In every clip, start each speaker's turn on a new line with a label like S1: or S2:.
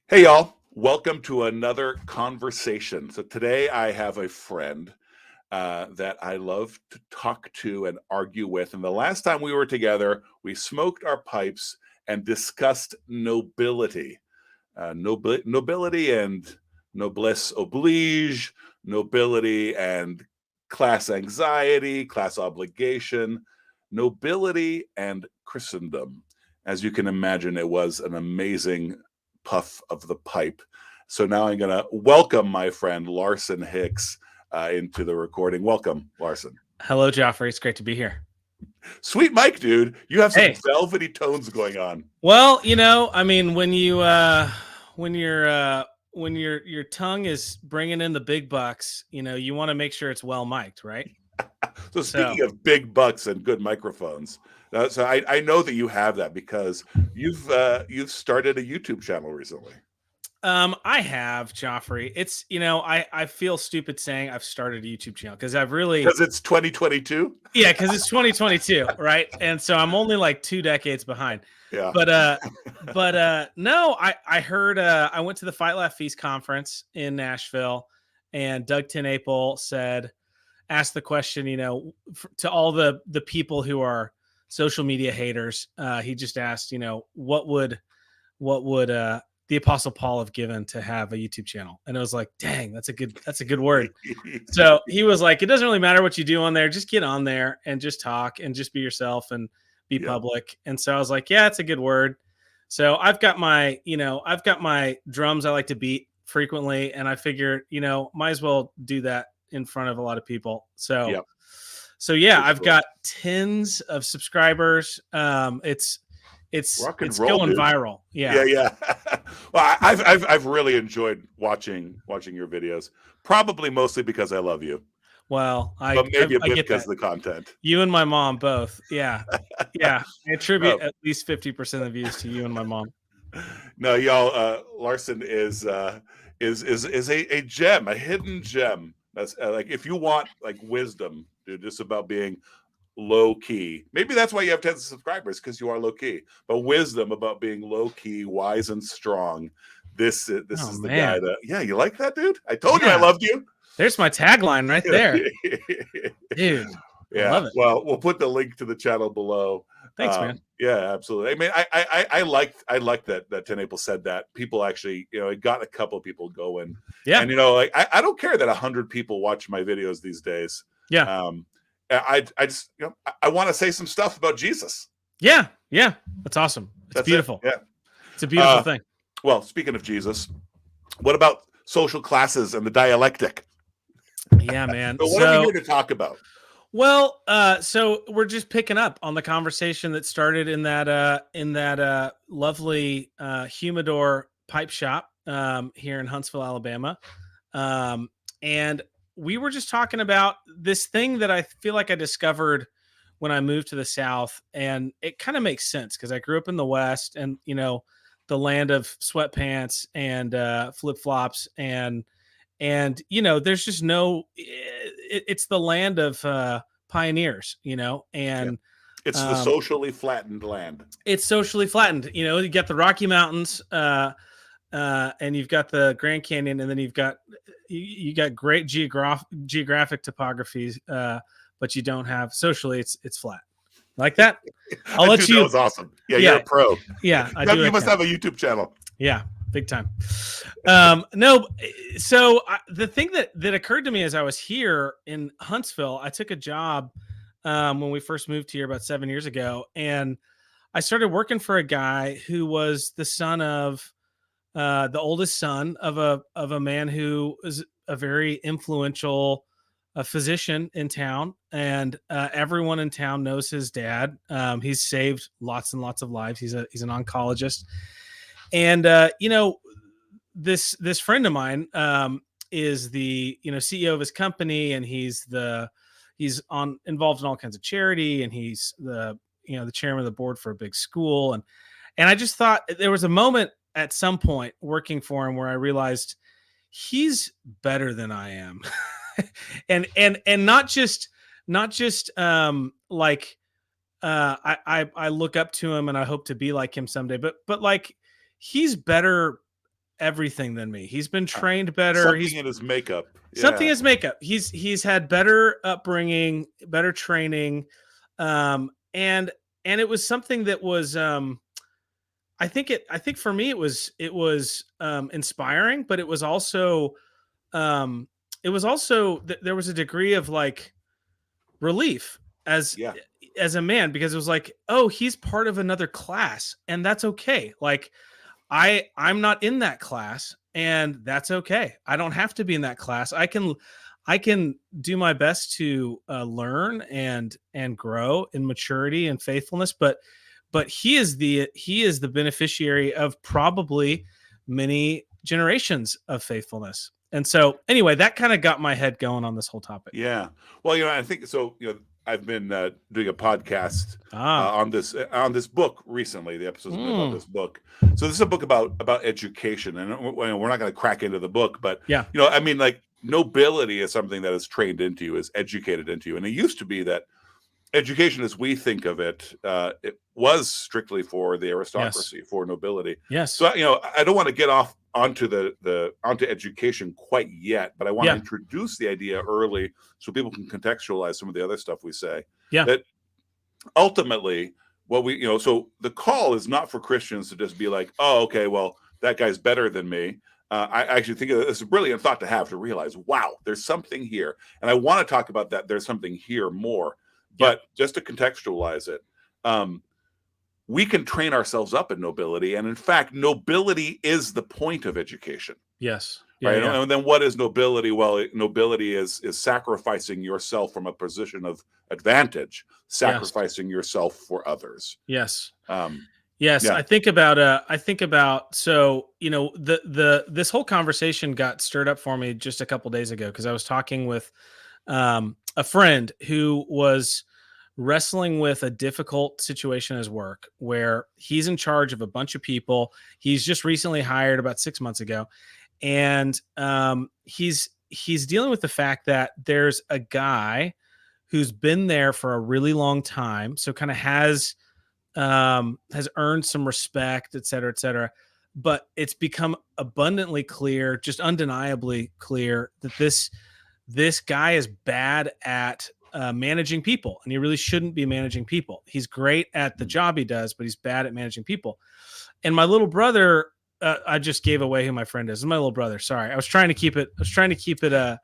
S1: Hey, y'all. Welcome to another conversation. So, today I have a friend that I love to talk to and argue with. And the last time we were together, we smoked our pipes and discussed nobility. Nobility and noblesse oblige, nobility and class anxiety, class obligation, nobility and Christendom. As you can imagine, it was an amazing puff of the pipe. So now I'm going to welcome my friend Larson Hicks into the recording. Welcome, Larson.
S2: Hello, Joffrey. It's great to be here.
S1: Sweet Mike, dude. You have some
S2: Hey,
S1: velvety tones going on.
S2: well, I mean, when your tongue is bringing in the big bucks, you want to make sure it's well mic'd, right?
S1: So
S2: So,
S1: speaking of big bucks and good microphones, so I know that you have that because you've started a YouTube channel recently.
S2: I have Joffrey. It's I feel stupid saying I've started a YouTube channel because I've really
S1: Because it's 2022.
S2: yeah because it's 2022, right? And so I'm only like 2 decades behind.
S1: Yeah.
S2: But no, I heard I went to the Fight Laugh Feast conference in Nashville, and Doug TenNapel asked the question, to all the people who are social media haters. He just asked, what would the Apostle Paul have given to have a YouTube channel? And it was like, dang, that's a good word. So he was like, it doesn't really matter what you do on there. Just get on there and just talk and just be yourself and be
S1: Yeah.
S2: public. And so I was like, yeah, it's a good word. So I've got my drums I like to beat frequently. And I figured, might as well do that in front of a lot of people. So,
S1: Yep.
S2: so yeah,
S1: Pretty
S2: I've
S1: cool.
S2: got tens of subscribers.
S1: Rock and
S2: It's
S1: roll,
S2: going
S1: dude.
S2: viral.
S1: Yeah,
S2: Yeah.
S1: yeah. Well, I've really enjoyed watching your videos. Probably mostly because I love you,
S2: Well, I,
S1: but
S2: I
S1: maybe a
S2: I
S1: bit
S2: get
S1: because
S2: that.
S1: of the content.
S2: You and my mom both. Yeah. Yeah. I attribute
S1: No,
S2: at least 50% of the views to you and my mom.
S1: no, y'all. Larson is a gem, a hidden gem. That's like if you want like wisdom, dude, just about being low key. Maybe that's why you have tens of subscribers because you are low key. But wisdom about being low key, wise and strong. This
S2: Oh
S1: is the guy
S2: man.
S1: that. Yeah, you like that, dude? I told you I
S2: Yeah.
S1: loved you.
S2: There's my tagline right there. Dude. I
S1: Yeah.
S2: love it.
S1: Well, we'll put the link to the channel below.
S2: Thanks, man.
S1: Yeah, absolutely. I mean, I like that TenNapel said that. People actually, it got a couple of people going,
S2: Yeah.
S1: and like I don't care that 100 people watch my videos these days.
S2: Yeah.
S1: Um, I just I want to say some stuff about Jesus.
S2: Yeah. Yeah. That's awesome. It's
S1: That's it.
S2: beautiful.
S1: Yeah.
S2: It's a beautiful thing.
S1: Well, speaking of Jesus, what about social classes and the dialectic?
S2: Yeah, man.
S1: So what are we here to talk about?
S2: Well, so we're just picking up on the conversation that started in that lovely humidor pipe shop here in Huntsville, Alabama, and we were just talking about this thing that I feel like I discovered when I moved to the South, and it kind of makes sense because I grew up in the West, and the land of sweatpants and flip flops and there's just it's the land of pioneers,
S1: Yeah.
S2: and
S1: It's the
S2: um,
S1: socially flattened land.
S2: it's socially flattened. You got the Rocky Mountains, and you've got the Grand Canyon, and then you got great geographic topographies, but you don't have socially. It's flat like that. I'll let
S1: Dude, that
S2: you.
S1: was awesome. Yeah, you're
S2: Yeah,
S1: a pro.
S2: yeah, I do.
S1: You must have a YouTube channel.
S2: Yeah, big time. No, so the thing that occurred to me as I was here in Huntsville, I took a job when we first moved here about 7 years ago, and I started working for a guy who was the oldest son of a man who was a very influential physician in town, and everyone in town knows his dad. He's saved lots and lots of lives. He's an oncologist, and this friend of mine is the CEO of his company, and he's on involved in all kinds of charity, and he's the chairman of the board for a big school, and I just thought there was a moment at some point working for him where I realized he's better than I am, and not just like I look up to him and I hope to be like him someday, but like he's better everything than me. He's been trained better.
S1: Something in his makeup.
S2: Something in
S1: Yeah.
S2: his makeup. He's had better upbringing, better training, and it was something that was I think for me it was inspiring, but um there was a degree of like relief
S1: Yeah.
S2: as a man, because it was like, oh, he's part of another class, and that's okay. Like I'm not in that class, and that's okay. I don't have to be in that class. I can do my best to learn and grow in maturity and faithfulness, but he is the beneficiary of probably many generations of faithfulness. And so anyway, that kind of got my head going on this whole topic.
S1: Yeah. Well, I think so. I've been doing a podcast
S2: Ah.
S1: on this book recently. The episode's been about this book. So this is a book about education, and we're not going to crack into the book, but
S2: Yeah.
S1: I mean, like, nobility is something that is trained into you, is educated into you, and it used to be that education, as we think of it, it was strictly for the aristocracy, for nobility.
S2: Yes.
S1: So I don't want to get off onto onto education quite yet, but I want to introduce the idea early so people can contextualize some of the other stuff we say.
S2: Yeah.
S1: That ultimately, what we so the call is not for Christians to just be like, oh, okay, well, that guy's better than me. I actually think it's a brilliant thought to have, to realize, wow, there's something here, and I want to talk about that. There's something here more. But just to contextualize it, we can train ourselves up in nobility. And in fact, nobility is the point of education.
S2: Yes.
S1: Right. And then what is nobility? Well, nobility is sacrificing yourself from a position of advantage, sacrificing yourself for others.
S2: Yes.
S1: Yes.
S2: I think about so this whole conversation got stirred up for me just a couple days ago, because I was talking with a friend who was wrestling with a difficult situation at his work, where he's in charge of a bunch of people. He's just recently hired about 6 months ago, and he's dealing with the fact that there's a guy who's been there for a really long time, so kind of has earned some respect, et cetera, but it's become abundantly clear, just undeniably clear, that this guy is bad at managing people, and he really shouldn't be managing people. He's great at the job he does, but he's bad at managing people. And my little brother, I just gave away who my friend is. It's my little brother. Sorry, I was trying to keep it.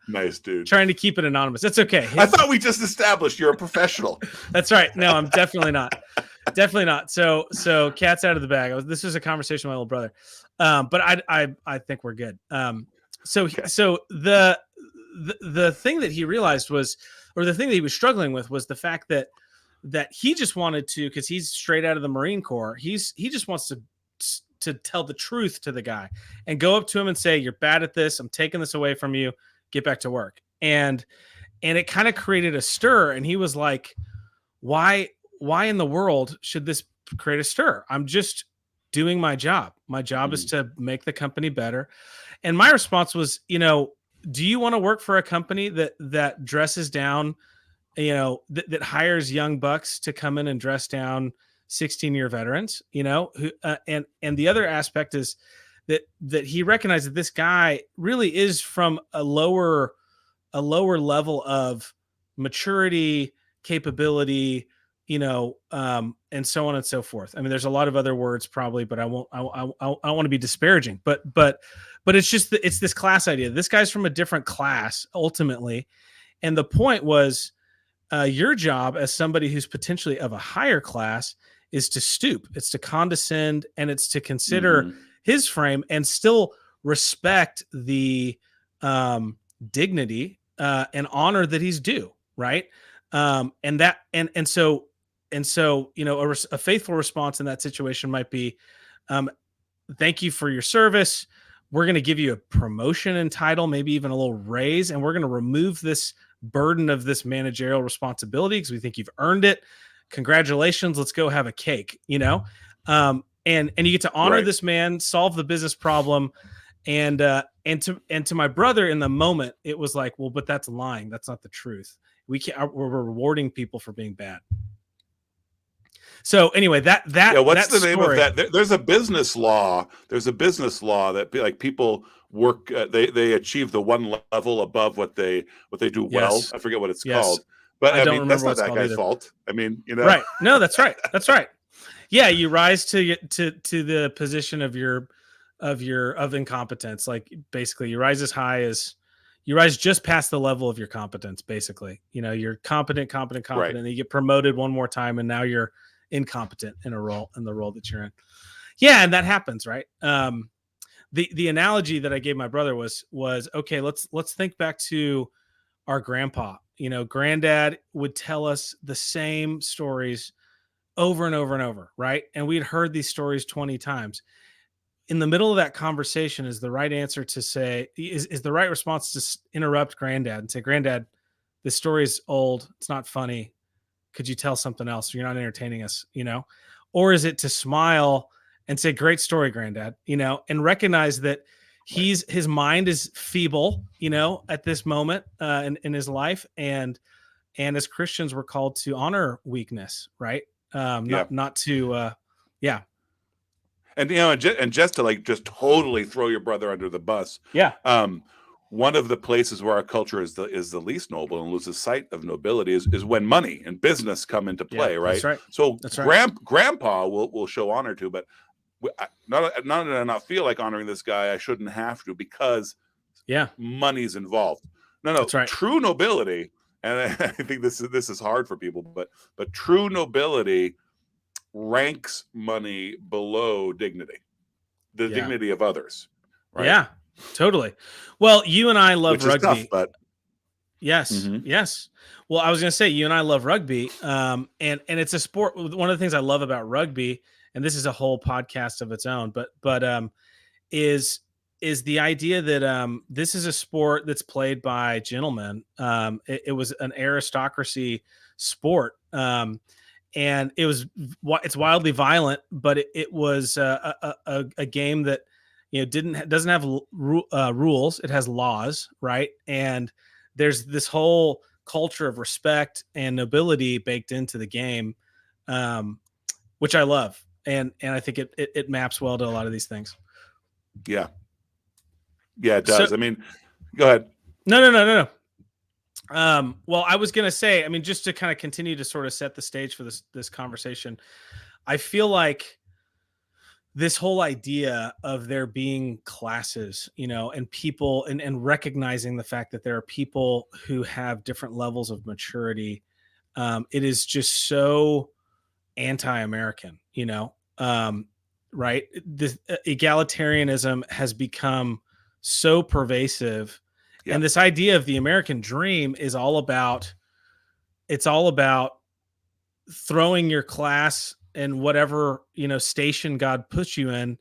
S1: Nice, dude.
S2: Trying to keep it anonymous. That's okay.
S1: I thought we just established you're a professional.
S2: That's right. No, I'm definitely not. Definitely not. So cat's out of the bag. This is a conversation with my little brother. But I think we're good. So the thing that he realized was, or the thing that he was struggling with, was the fact that he just wanted to, because he's straight out of the Marine Corps, he just wants to tell the truth to the guy and go up to him and say, you're bad at this, I'm taking this away from you, get back to work. And it kind of created a stir, and he was like, why in the world should this create a stir? I'm just doing my job. My job is to make the company better. And my response was, do you want to work for a company that dresses down, that hires young bucks to come in and dress down 16-year veterans, and the other aspect is that he recognized that this guy really is from a lower level of maturity, capability, and so on and so forth. I mean, there's a lot of other words probably, but I don't want to be disparaging, but it's just it's this class idea. This guy's from a different class ultimately. And the point was, your job as somebody who's potentially of a higher class is to stoop, it's to condescend, and it's to consider his frame and still respect the dignity and honor that he's due. Right. And so, a faithful response in that situation might be, thank you for your service. We're going to give you a promotion and title, maybe even a little raise, and we're going to remove this burden of this managerial responsibility because we think you've earned it. Congratulations. Let's go have a cake, and you get to honor this man, solve the business problem. And to my brother in the moment, it was like, well, but that's lying. That's not the truth. We're rewarding people for being bad. So anyway, that
S1: Yeah, what's
S2: that
S1: the name of
S2: story.
S1: that? There's a business law. There's a business law that like people work. They achieve the one level above what they do well.
S2: Yes.
S1: I forget what it's
S2: Yes.
S1: called, but
S2: I
S1: I
S2: don't
S1: mean that's
S2: remember what
S1: not
S2: it's
S1: that
S2: called
S1: guy's
S2: either.
S1: fault. I mean,
S2: Right. No, that's right. That's right. Yeah, you rise to the position of incompetence. Like basically you rise as high as you rise just past the level of your competence, basically. You're competent,
S1: right.
S2: and you get promoted one more time and now you're incompetent in the role that you're in. Yeah, and that happens, right? The analogy that I gave my brother was okay, let's think back to our grandpa. Granddad would tell us the same stories over and over and over, right? And we'd heard these stories 20 times. In the middle of that conversation is the right answer to say, is the right response to interrupt Granddad and say, Granddad, this story is old. It's not funny. Could you tell something else? You're not entertaining us, Or is it to smile and say, great story, Granddad, and recognize that
S1: Right.
S2: his mind is feeble, at this moment in his life. And as Christians, we're called to honor weakness, right?
S1: Yeah.
S2: Not to, yeah,
S1: And and just to like just totally throw your brother under the bus.
S2: yeah,
S1: Um, one of the places where our culture is the least noble and loses sight of nobility is when money and business come into
S2: yeah.
S1: play,
S2: That's
S1: right?
S2: right.
S1: So
S2: That's right.
S1: grandpa will show honor to, but not that I not feel like honoring this guy, I shouldn't have to because
S2: Yeah,
S1: money's involved. No,
S2: that's right.
S1: true nobility, and I think this is hard for people, but true nobility ranks money below dignity, the
S2: Yeah,
S1: dignity of others, right?
S2: yeah, totally. Well, you and I love
S1: Which is tough,
S2: rugby.
S1: but
S2: Yes,
S1: mhm,
S2: yes. Well, I was going to say you and I love rugby, and it's a sport. One of the things I love about rugby, and this is a whole podcast of its own, but is the idea that this is a sport that's played by gentlemen. It was an aristocracy sport, and it's wildly violent, but it was a game that doesn't have rules. It has laws, right? And there's this whole culture of respect and nobility baked into the game, um, which I love, and I think it maps well to a lot of these things.
S1: yeah, yeah, it
S2: So
S1: does. I mean, go ahead.
S2: no. Well, I was gonna say, I mean, just to kind of continue to sort of set the stage for this conversation, I feel like this whole idea of there being classes, and people and recognizing the fact that there are people who have different levels of maturity, it is just so anti-American, right? This egalitarianism has become so pervasive,
S1: Yeah,
S2: and this idea of the American dream is all about throwing your class and whatever station God puts you in,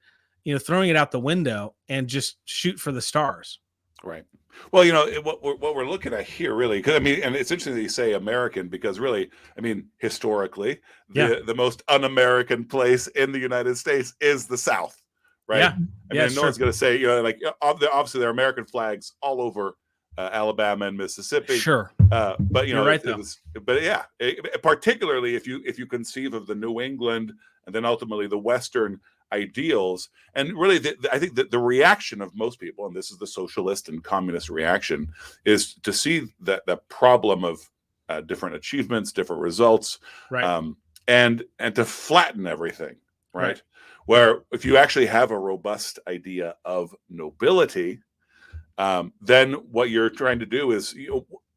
S2: throwing it out the window and just shoot for the stars.
S1: right. Well, what we're looking at here, really, because I mean, and it's interesting that you say American because really, I mean, historically,
S2: Yeah,
S1: the most un-American place in the United States is the South, right?
S2: yeah,
S1: I
S2: yeah.
S1: mean,
S2: It's
S1: no one's
S2: true.
S1: going to say, like obviously there are American flags all over Alabama and Mississippi,
S2: Sure,
S1: but
S2: you're right
S1: it
S2: though.
S1: was, but yeah, particularly if you conceive of the New England and then ultimately the Western ideals, and really, I think that the reaction of most people, and this is the socialist and communist reaction, is to see that the problem of different achievements, different results,
S2: Right,
S1: um, and to flatten everything,
S2: right,
S1: right? Where if you actually have a robust idea of nobility, then what you're trying to do is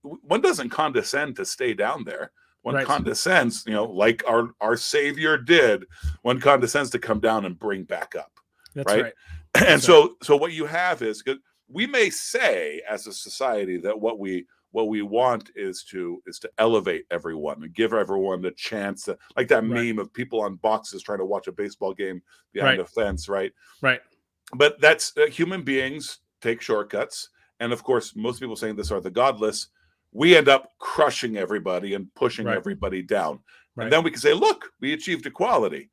S1: one doesn't condescend to stay down there. One
S2: right.
S1: condescends, like our Savior did. One condescends to come down and bring back up,
S2: That's
S1: right?
S2: right.
S1: And
S2: That's right.
S1: so what you have is we may say as a society that what we want is to elevate everyone and give everyone the chance to, like that
S2: Right,
S1: meme of people on boxes trying to watch a baseball game behind
S2: right,
S1: a fence, right?
S2: right,
S1: But that's human beings take shortcuts, and of course most people saying this are the godless. We end up crushing everybody and pushing
S2: right,
S1: everybody down, and
S2: right.
S1: then we can say, look, we achieved equality,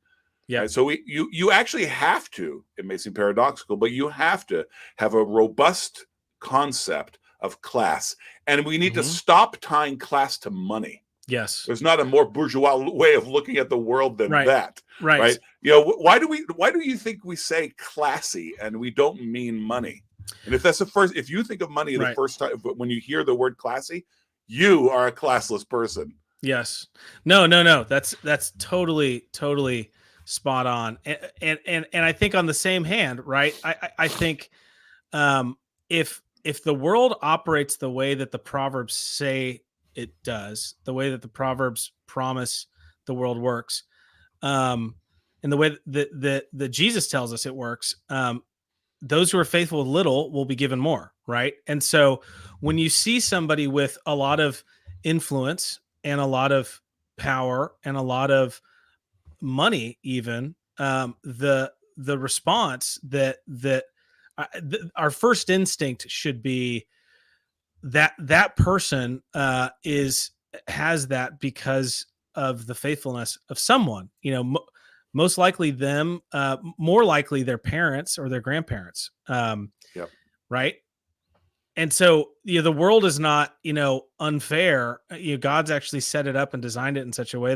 S2: Yeah.
S1: right? So you actually have to, it may seem paradoxical, but you have to have a robust concept of class, and we need to
S2: Hmm.
S1: stop tying class to money.
S2: Yes.
S1: There's not a more bourgeois way of looking at the world than
S2: Right.
S1: that,
S2: Right.
S1: right? You know, why do you think we say classy and we don't mean money? And if you think of money the
S2: Right.
S1: first time when you hear the word classy, you are a classless person.
S2: Yes. No. That's totally spot on. And I think on the same hand, right? I think um, if the world operates the way that the proverbs say it does, the way that the proverbs promise the world works, and the way that Jesus tells us it works, those who are faithful with little will be given more, right? And so when you see somebody with a lot of influence and a lot of power and a lot of money, even the response that our first instinct should be that that person is has that because of the faithfulness of someone, most likely them, more likely their parents or their grandparents,
S1: Yep.
S2: right? And so, the world is not, unfair. God's actually set it up and designed it in such a way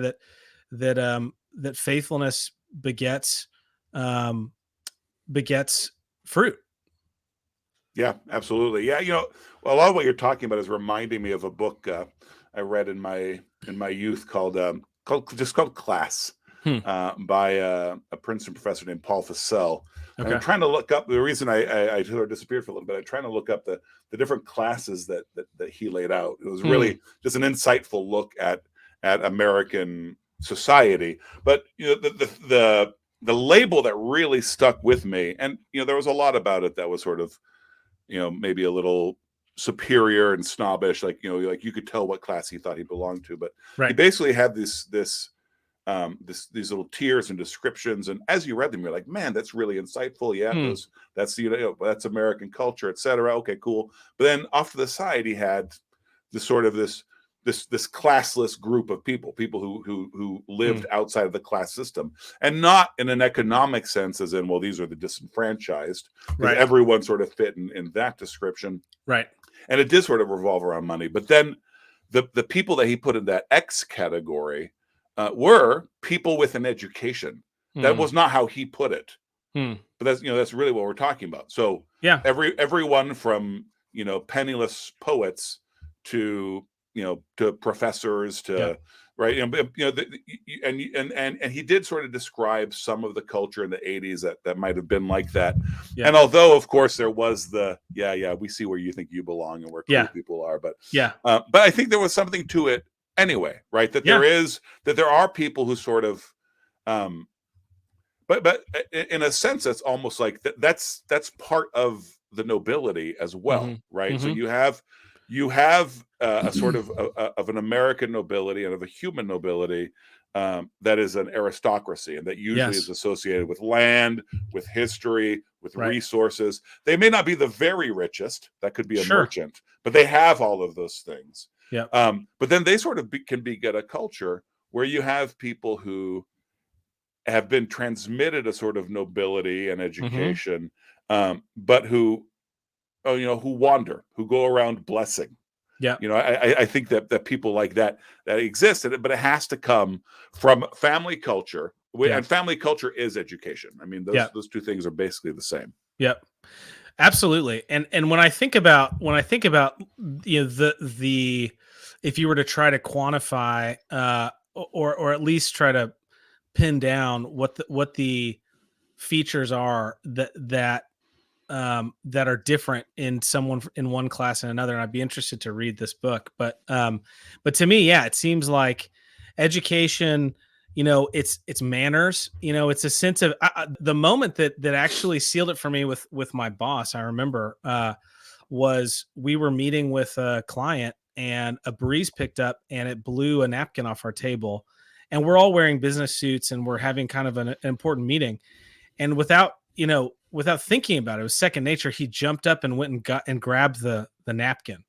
S2: that faithfulness begets um, begets fruit.
S1: Yeah, absolutely. Yeah, a lot of what you're talking about is reminding me of a book I read in my youth called Class,
S2: Hmm.
S1: by a Princeton professor named Paul Fussell. And I'm
S2: Okay.
S1: trying to look up the reason I sort of disappeared for a little bit. I'm trying to look up the different classes that he laid out. It was
S2: Hmm.
S1: really just an insightful look at American society. But the label that really stuck with me, and there was a lot about it that was sort of maybe a little superior and snobbish, like like you could tell what class he thought he belonged to. But he
S2: Right.
S1: basically had these little tiers and descriptions, and as you read them, you're like, man, that's really insightful. Yeah,
S2: Hmm.
S1: that's that's American culture, etc. Okay, cool. But then off to the side, he had this sort of this classless group of people who
S2: Hmm.
S1: lived outside of the class system, and not in an economic sense, as in, well, these are the disenfranchised, because
S2: Right.
S1: everyone sort of fit in that description,
S2: Right.
S1: and it did sort of revolve around money. But then the people that he put in that X category were people with an education. That
S2: Hmm.
S1: was not how he put it,
S2: Hmm.
S1: but that's really what we're talking about. So
S2: Yeah.
S1: everyone from penniless poets to to professors
S2: Yeah.
S1: to right and he did sort of describe some of the culture in the 80s that might have been like that.
S2: Yeah.
S1: And although of course there was the we see where you think you belong and where cool
S2: Yeah.
S1: people are,
S2: Yeah.
S1: but I think there was something to it anyway, right? That
S2: Yeah.
S1: there are people who sort of um but in a sense that's almost like that's part of the nobility as
S2: Hmm.
S1: well, right? So
S2: Hmm.
S1: you have a sort of an American nobility and of a human nobility, that is an aristocracy, and that usually is
S2: Yes.
S1: associated with land, with history, with
S2: Right.
S1: resources. They may not be the very richest, that could be a
S2: Sure.
S1: merchant, but they have all of those things.
S2: Yep.
S1: But then they sort of can beget a culture where you have people who have been transmitted a sort of nobility and
S2: Hmm.
S1: education, but who who wander, who go around blessing.
S2: Yep.
S1: I think that people like that exist, but it has to come from family culture,
S2: Yeah.
S1: and family culture is education. I mean, those
S2: Yep.
S1: those two things are basically the same.
S2: Yep. Absolutely. And when I think about the if you were to try to quantify or at least try to pin down what the features are that are different in someone in one class and another, and I'd be interested to read this book. But to me, yeah, it seems like education, it's manners, it's a sense of the moment that actually sealed it for me with my boss. I remember was we were meeting with a client and a breeze picked up and it blew a napkin off our table, and we're all wearing business suits and we're having kind of an important meeting, and without thinking about it, it was second nature. He jumped up and went and got and grabbed the napkin.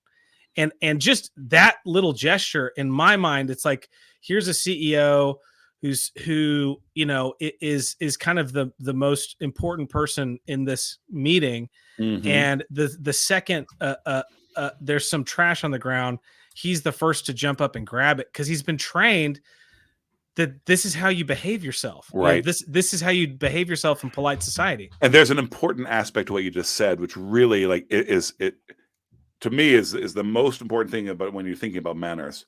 S2: And just that little gesture in my mind, it's like, here's a CEO who is kind of the most important person in this meeting.
S1: Mm-hmm.
S2: And the second there's some trash on the ground, he's the first to jump up and grab it because he's been trained that this is how you behave yourself.
S1: Right.
S2: This is how you behave yourself in polite society.
S1: And there's an important aspect to what you just said, which really like it to me is the most important thing about when you're thinking about manners.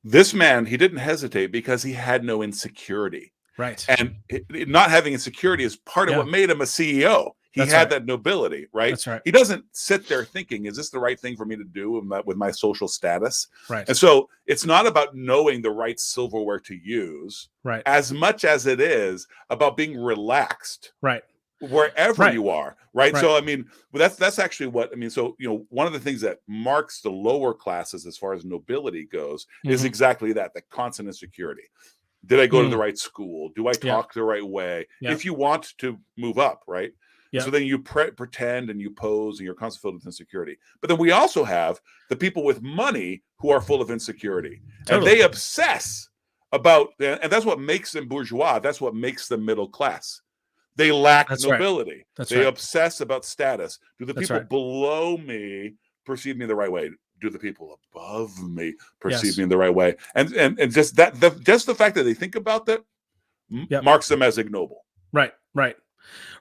S1: This man, he didn't hesitate because he had no insecurity.
S2: Right.
S1: And not having insecurity is part of
S2: Yeah.
S1: what made him a CEO. He
S2: That's
S1: had
S2: right.
S1: that nobility, right?
S2: That's right.
S1: He doesn't sit there thinking, is this the right thing for me to do with my social status?
S2: Right.
S1: And so it's not about knowing the right silverware to use
S2: Right.
S1: as much as it is about being relaxed.
S2: Right.
S1: Wherever
S2: Right.
S1: you are, right?
S2: Right.
S1: So I mean, that's actually what I mean. So one of the things that marks the lower classes as far as nobility goes is
S2: Mhm.
S1: exactly that: the constant insecurity. Did I go to the
S2: Mm.
S1: right school? Do I
S2: Yeah.
S1: talk the right way?
S2: Yeah.
S1: If you want to move up, right?
S2: Yeah.
S1: So then you pretend and you pose and you're constantly filled with insecurity. But then we also have the people with money who are full of insecurity, and
S2: Totally.
S1: they obsess about, and that's what makes them bourgeois. That's what makes them middle class. They lack
S2: That's right.
S1: nobility.
S2: That's
S1: They
S2: right.
S1: obsess about status. Do the
S2: That's
S1: people
S2: right.
S1: below me perceive me the right way? Do the people above me perceive
S2: Yes.
S1: me the right way? And just that, just the fact that they think about that
S2: Yep.
S1: marks them as ignoble.
S2: Right. Right.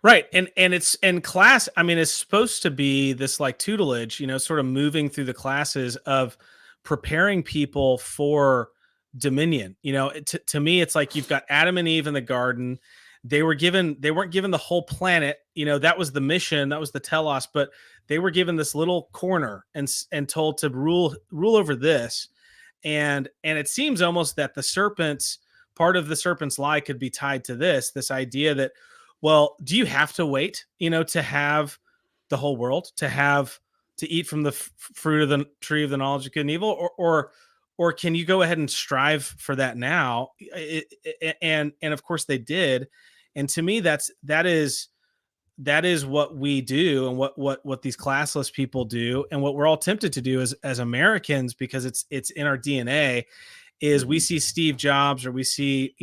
S2: Right. And class, I mean, it's supposed to be this like tutelage, sort of moving through the classes of preparing people for dominion. To me, it's like you've got Adam and Eve in the garden. They weren't given the whole planet. That was the mission, that was the telos, but they were given this little corner and told to rule over this. And it seems almost that part of the serpent's lie could be tied to this idea that, well, do you have to wait, to have the whole world, to eat from the fruit of the tree of the knowledge of good and evil, or can you go ahead and strive for that now? And of course they did. And to me, that is what we do, and what these classless people do, and what we're all tempted to do as Americans, because it's in our DNA. Is we see Steve Jobs, or we see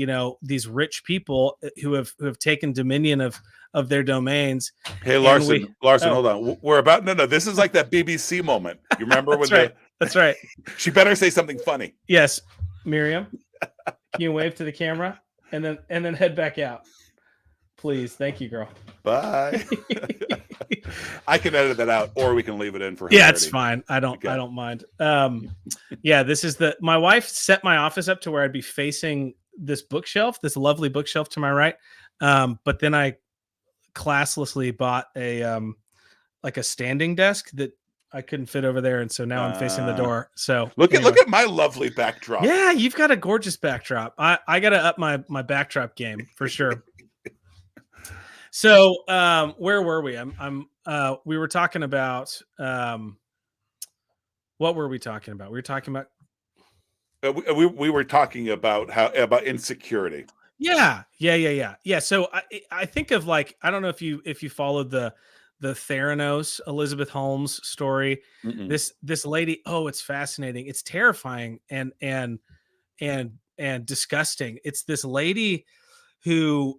S2: these rich people who have taken dominion of their domains.
S1: Hey, Larson, hold on. We're about no. This is like that BBC moment. You remember when
S2: That's right.
S1: She better say something funny.
S2: Yes, Miriam, can you wave to the camera and then head back out, please? Thank you, girl.
S1: Bye. I can edit that out, or we can leave it in for
S2: hilarity. Yeah, it's fine. I don't mind. Yeah, this is my wife set my office up to where I'd be facing this lovely bookshelf to my right. But then I classlessly bought a standing desk that I couldn't fit over there, and so now I'm facing the door. So
S1: look at my lovely backdrop.
S2: Yeah, you've got a gorgeous backdrop. I got to up my backdrop game for sure. So, where were we? We were talking about, what were we talking about? We were talking about,
S1: we were talking about about insecurity.
S2: Yeah. So I think of, like, I don't know if you followed the Theranos Elizabeth Holmes story. This lady. Oh, it's fascinating. It's terrifying and disgusting. It's this lady who,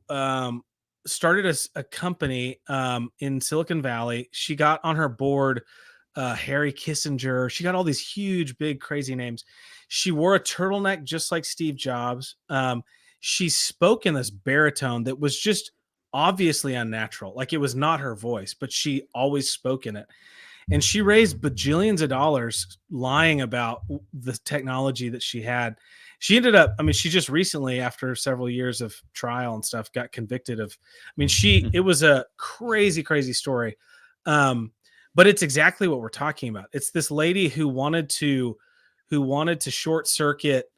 S2: started a company in Silicon Valley. She got on her board Harry Kissinger. She got all these huge, big, crazy names. She wore a turtleneck just like Steve Jobs. She spoke in this baritone that was just obviously unnatural. Like, it was not her voice, but she always spoke in it. And she raised bajillions of dollars lying about the technology that she had. She ended up, she just recently, after several years of trial and stuff, got convicted of, it was a crazy, crazy story. But it's exactly what we're talking about. It's this lady who wanted to short circuit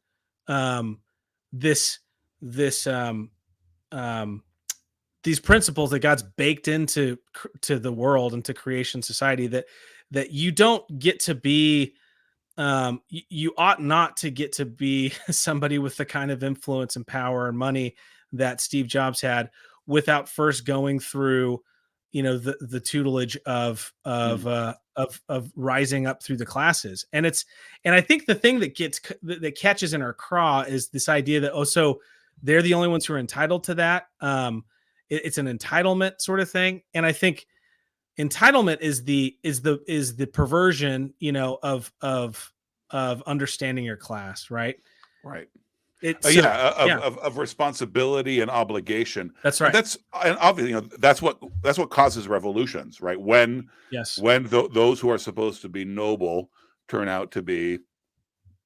S2: these principles that God's baked into the world and to creation society, that you don't get to be, you ought not to get to be somebody with the kind of influence and power and money that Steve Jobs had without first going through, the tutelage of rising up through the classes. And I think the thing that catches in our craw is this idea that, so they're the only ones who are entitled to that. It's an entitlement sort of thing. And I think entitlement is the perversion, of understanding your class, right?
S1: Right.
S2: It's so
S1: Yeah,
S2: yeah,
S1: of responsibility and obligation,
S2: that's
S1: and
S2: right.
S1: obviously, that's what causes revolutions, right?
S2: Yes.
S1: When those who are supposed to be noble turn out to be,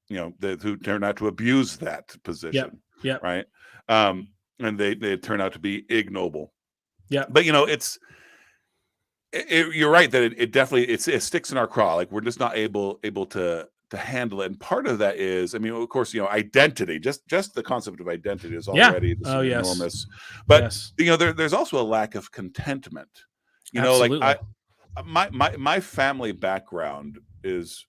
S1: who turn out to abuse that
S2: Yep.
S1: position,
S2: Yep.
S1: right? And they turn out to be ignoble.
S2: Yep.
S1: But you're right that it definitely it sticks in our craw. Like we're just not able to handle it. And part of that is, I mean, of course, identity. Just the concept of identity is
S2: Yeah.
S1: already this
S2: Oh yes.
S1: enormous. But
S2: Yes.
S1: there's also a lack of contentment. Like
S2: Absolutely.
S1: my family background is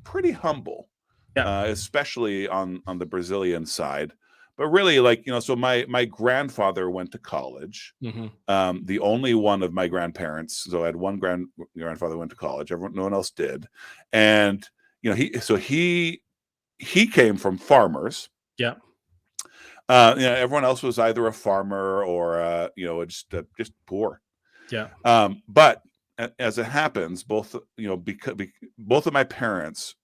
S1: pretty humble,
S2: Yeah.
S1: especially on the Brazilian side. But really, so my grandfather went to college,
S2: Hmm.
S1: the only one of my grandparents. So I had one grandfather went to college. No one else did, and he came from farmers.
S2: Yeah.
S1: Everyone else was either a farmer or just poor.
S2: Yeah.
S1: But as it happens, because both of my parents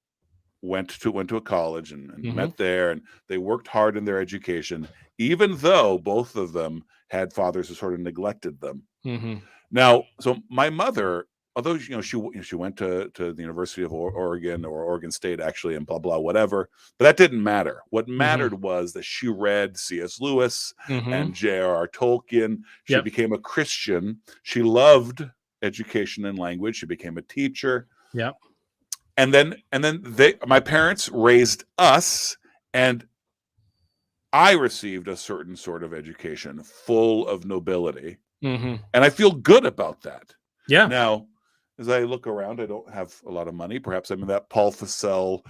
S1: went to a college and
S2: Hmm.
S1: met there, and they worked hard in their education, even though both of them had fathers who sort of neglected them.
S2: Hmm.
S1: Now, so my mother, although she went to the University of Oregon or Oregon State actually, and blah blah whatever, but that didn't matter. What
S2: Hmm.
S1: mattered was that she read C.S. Lewis
S2: Hmm.
S1: and J.R.R. Tolkien. She
S2: Yep.
S1: became a Christian. She loved education and language. She became a teacher,
S2: Yep.
S1: and then my parents raised us, and I received a certain sort of education full of nobility,
S2: Hmm.
S1: and I feel good about that.
S2: Yeah.
S1: Now, as I look around, I don't have a lot of money. Perhaps I'm in that Paul Fussell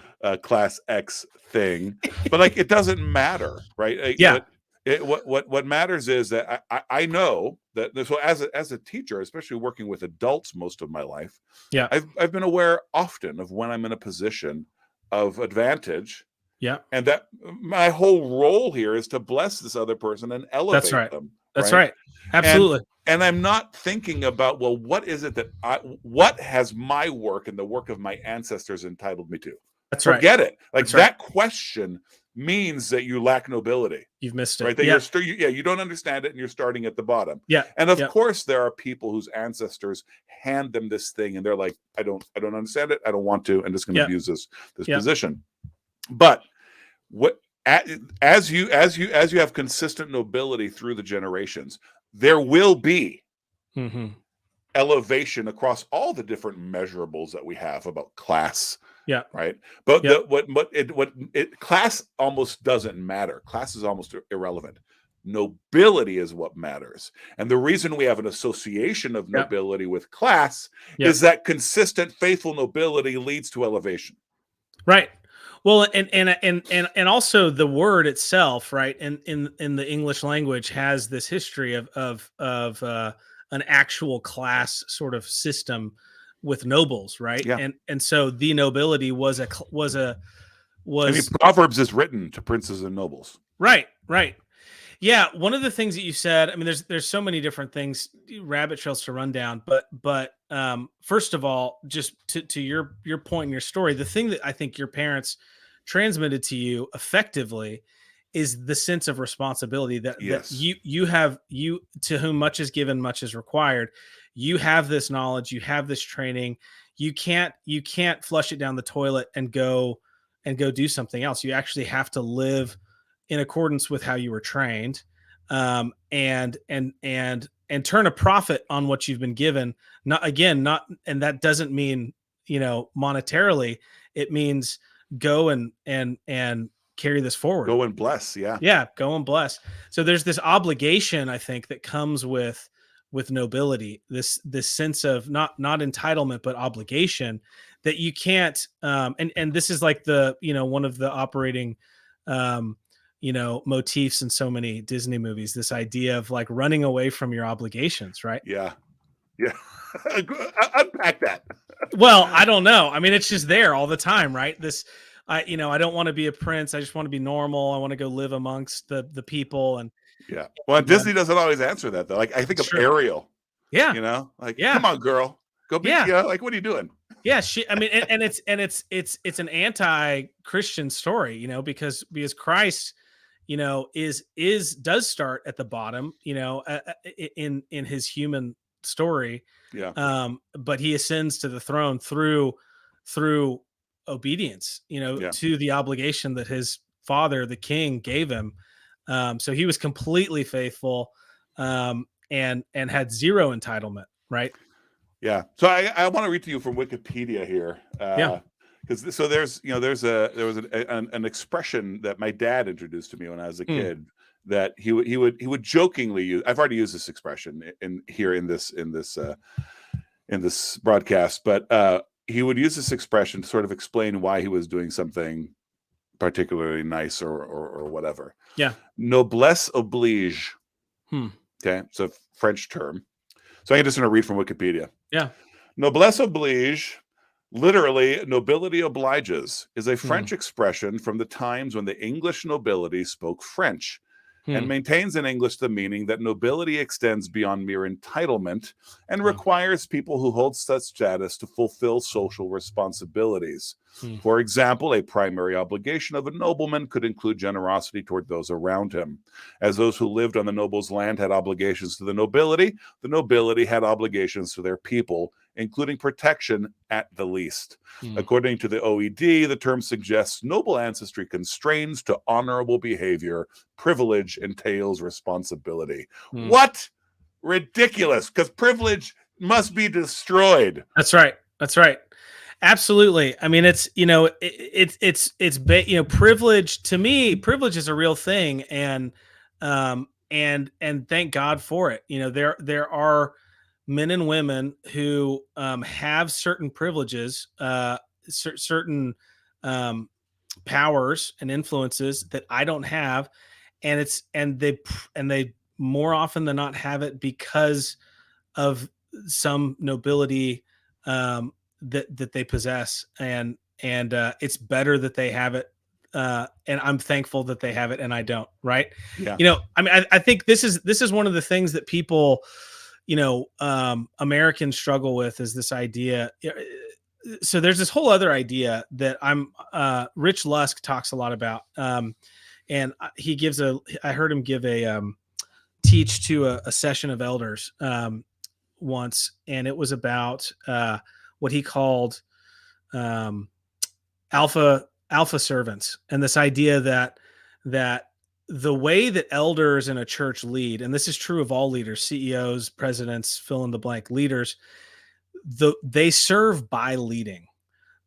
S1: Class X thing, but it doesn't matter, right?
S2: Yeah.
S1: What matters is that I know that. So as a teacher, especially working with adults most of my life,
S2: Yeah.
S1: I've been aware often of when I'm in a position of advantage,
S2: Yeah.
S1: and that my whole role here is to bless this other person and
S2: That's
S1: elevate
S2: right.
S1: them,
S2: That's
S1: right?
S2: right.
S1: and
S2: Absolutely.
S1: and I'm not thinking about, well, what is it that what has my work and the work of my ancestors entitled me to?
S2: That's right.
S1: Forget it. Like
S2: That's right.
S1: that question means that you lack nobility,
S2: You've missed it.
S1: right? That
S2: Yeah.
S1: you don't understand it, and you're starting at the bottom.
S2: Yeah.
S1: And of
S2: Yeah.
S1: course, there are people whose ancestors hand them this thing, and they're like, I don't understand it. I don't want to. I'm just going to
S2: Yeah.
S1: abuse this
S2: Yeah.
S1: position. But what as you have consistent nobility through the generations, there will be
S2: Hmm.
S1: elevation across all the different measurables that we have about class,
S2: Yeah.
S1: right? But
S2: Yeah.
S1: class almost doesn't matter. Class is almost irrelevant. Nobility is what matters. And the reason we have an association of
S2: Yeah.
S1: nobility with class
S2: Yeah.
S1: is that consistent, faithful nobility leads to elevation.
S2: Right. Well, and also the word itself, right? In the English language has this history of an actual class sort of system with nobles, right?
S1: Yeah.
S2: And so the nobility
S1: I mean,
S2: was
S1: Proverbs is written to princes and nobles.
S2: right, right. Yeah, one of the things that you said, I mean, there's so many different things, rabbit trails to run down, but first of all, just to your point in your story, the thing that I think your parents transmitted to you effectively is the sense of responsibility that
S1: Yes.
S2: you have, you to whom much is given, much is required. You have this knowledge, you have this training. You can't flush it down the toilet and go do something else. You actually have to live in accordance with how you were trained, and turn a profit on what you've been given. Not, and that doesn't mean monetarily. It means go and carry this forward.
S1: Go and bless. Yeah.
S2: Yeah, go and bless. So there's this obligation, I think, that comes with nobility. This sense of not entitlement, but obligation that you can't. And this is like one of the operating motifs in so many Disney movies. This idea of like running away from your obligations, right?
S1: Yeah. Yeah. Unpack that.
S2: Well, I don't know. I mean, it's just there all the time, right? I don't want to be a prince. I just want to be normal. I want to go live amongst the people. And,
S1: Yeah. Well,
S2: and
S1: Disney doesn't always answer that though. Like I think
S2: it's
S1: of
S2: true.
S1: Ariel,
S2: Yeah.
S1: like,
S2: Yeah.
S1: come on, girl. Go be,
S2: Yeah.
S1: like, what are you doing?
S2: Yeah, I mean, it's an anti-Christian story, because Christ, does start at the bottom, in his human story,
S1: Yeah.
S2: but he ascends to the throne through obedience,
S1: Yeah.
S2: to the obligation that his father, the king, gave him. So he was completely faithful, and had zero entitlement, right?
S1: Yeah. So I want to read to you from Wikipedia here.
S2: Yeah.
S1: Because so there was an expression that my dad introduced to me when I was a
S2: Hmm.
S1: kid that he would jokingly use. I've already used this expression in here in this broadcast, but he would use this expression to sort of explain why he was doing something particularly nice or whatever.
S2: Yeah.
S1: Noblesse oblige.
S2: Hmm.
S1: Okay, it's a French term. So I'm just going to read from Wikipedia.
S2: Yeah.
S1: Noblesse oblige, literally nobility obliges, is a
S2: Hmm.
S1: French expression from the times when the English nobility spoke French and
S2: Hmm.
S1: maintains in English the meaning that nobility extends beyond mere entitlement and
S2: Wow.
S1: requires people who hold such status to fulfill social responsibilities.
S2: Hmm.
S1: For example, a primary obligation of a nobleman could include generosity toward those around him. As those who lived on the noble's land had obligations to the nobility had obligations to their people, including protection at the least.
S2: Hmm.
S1: According to the OED, the term suggests noble ancestry constrains to honorable behavior. Privilege entails responsibility.
S2: Hmm.
S1: What? Ridiculous, because privilege must be destroyed.
S2: That's right. That's right. Absolutely. I mean, privilege to me. Privilege is a real thing, and thank God for it. There are men and women who have certain privileges, certain um, powers and influences that I don't have, and they more often than not have it because of some nobility, that they possess, and it's better that they have it, and I'm thankful that they have it and I don't, right?
S1: Yeah.
S2: I mean, I think this is one of the things that people, Americans struggle with, is this idea. So there's this whole other idea that Rich Lusk talks a lot about, and I heard him give a teach to a session of elders, once, and it was about what he called, um, alpha servants, and this idea that the way that elders in a church lead, and this is true of all leaders, CEOs, presidents, fill in the blank, leaders, they serve by leading.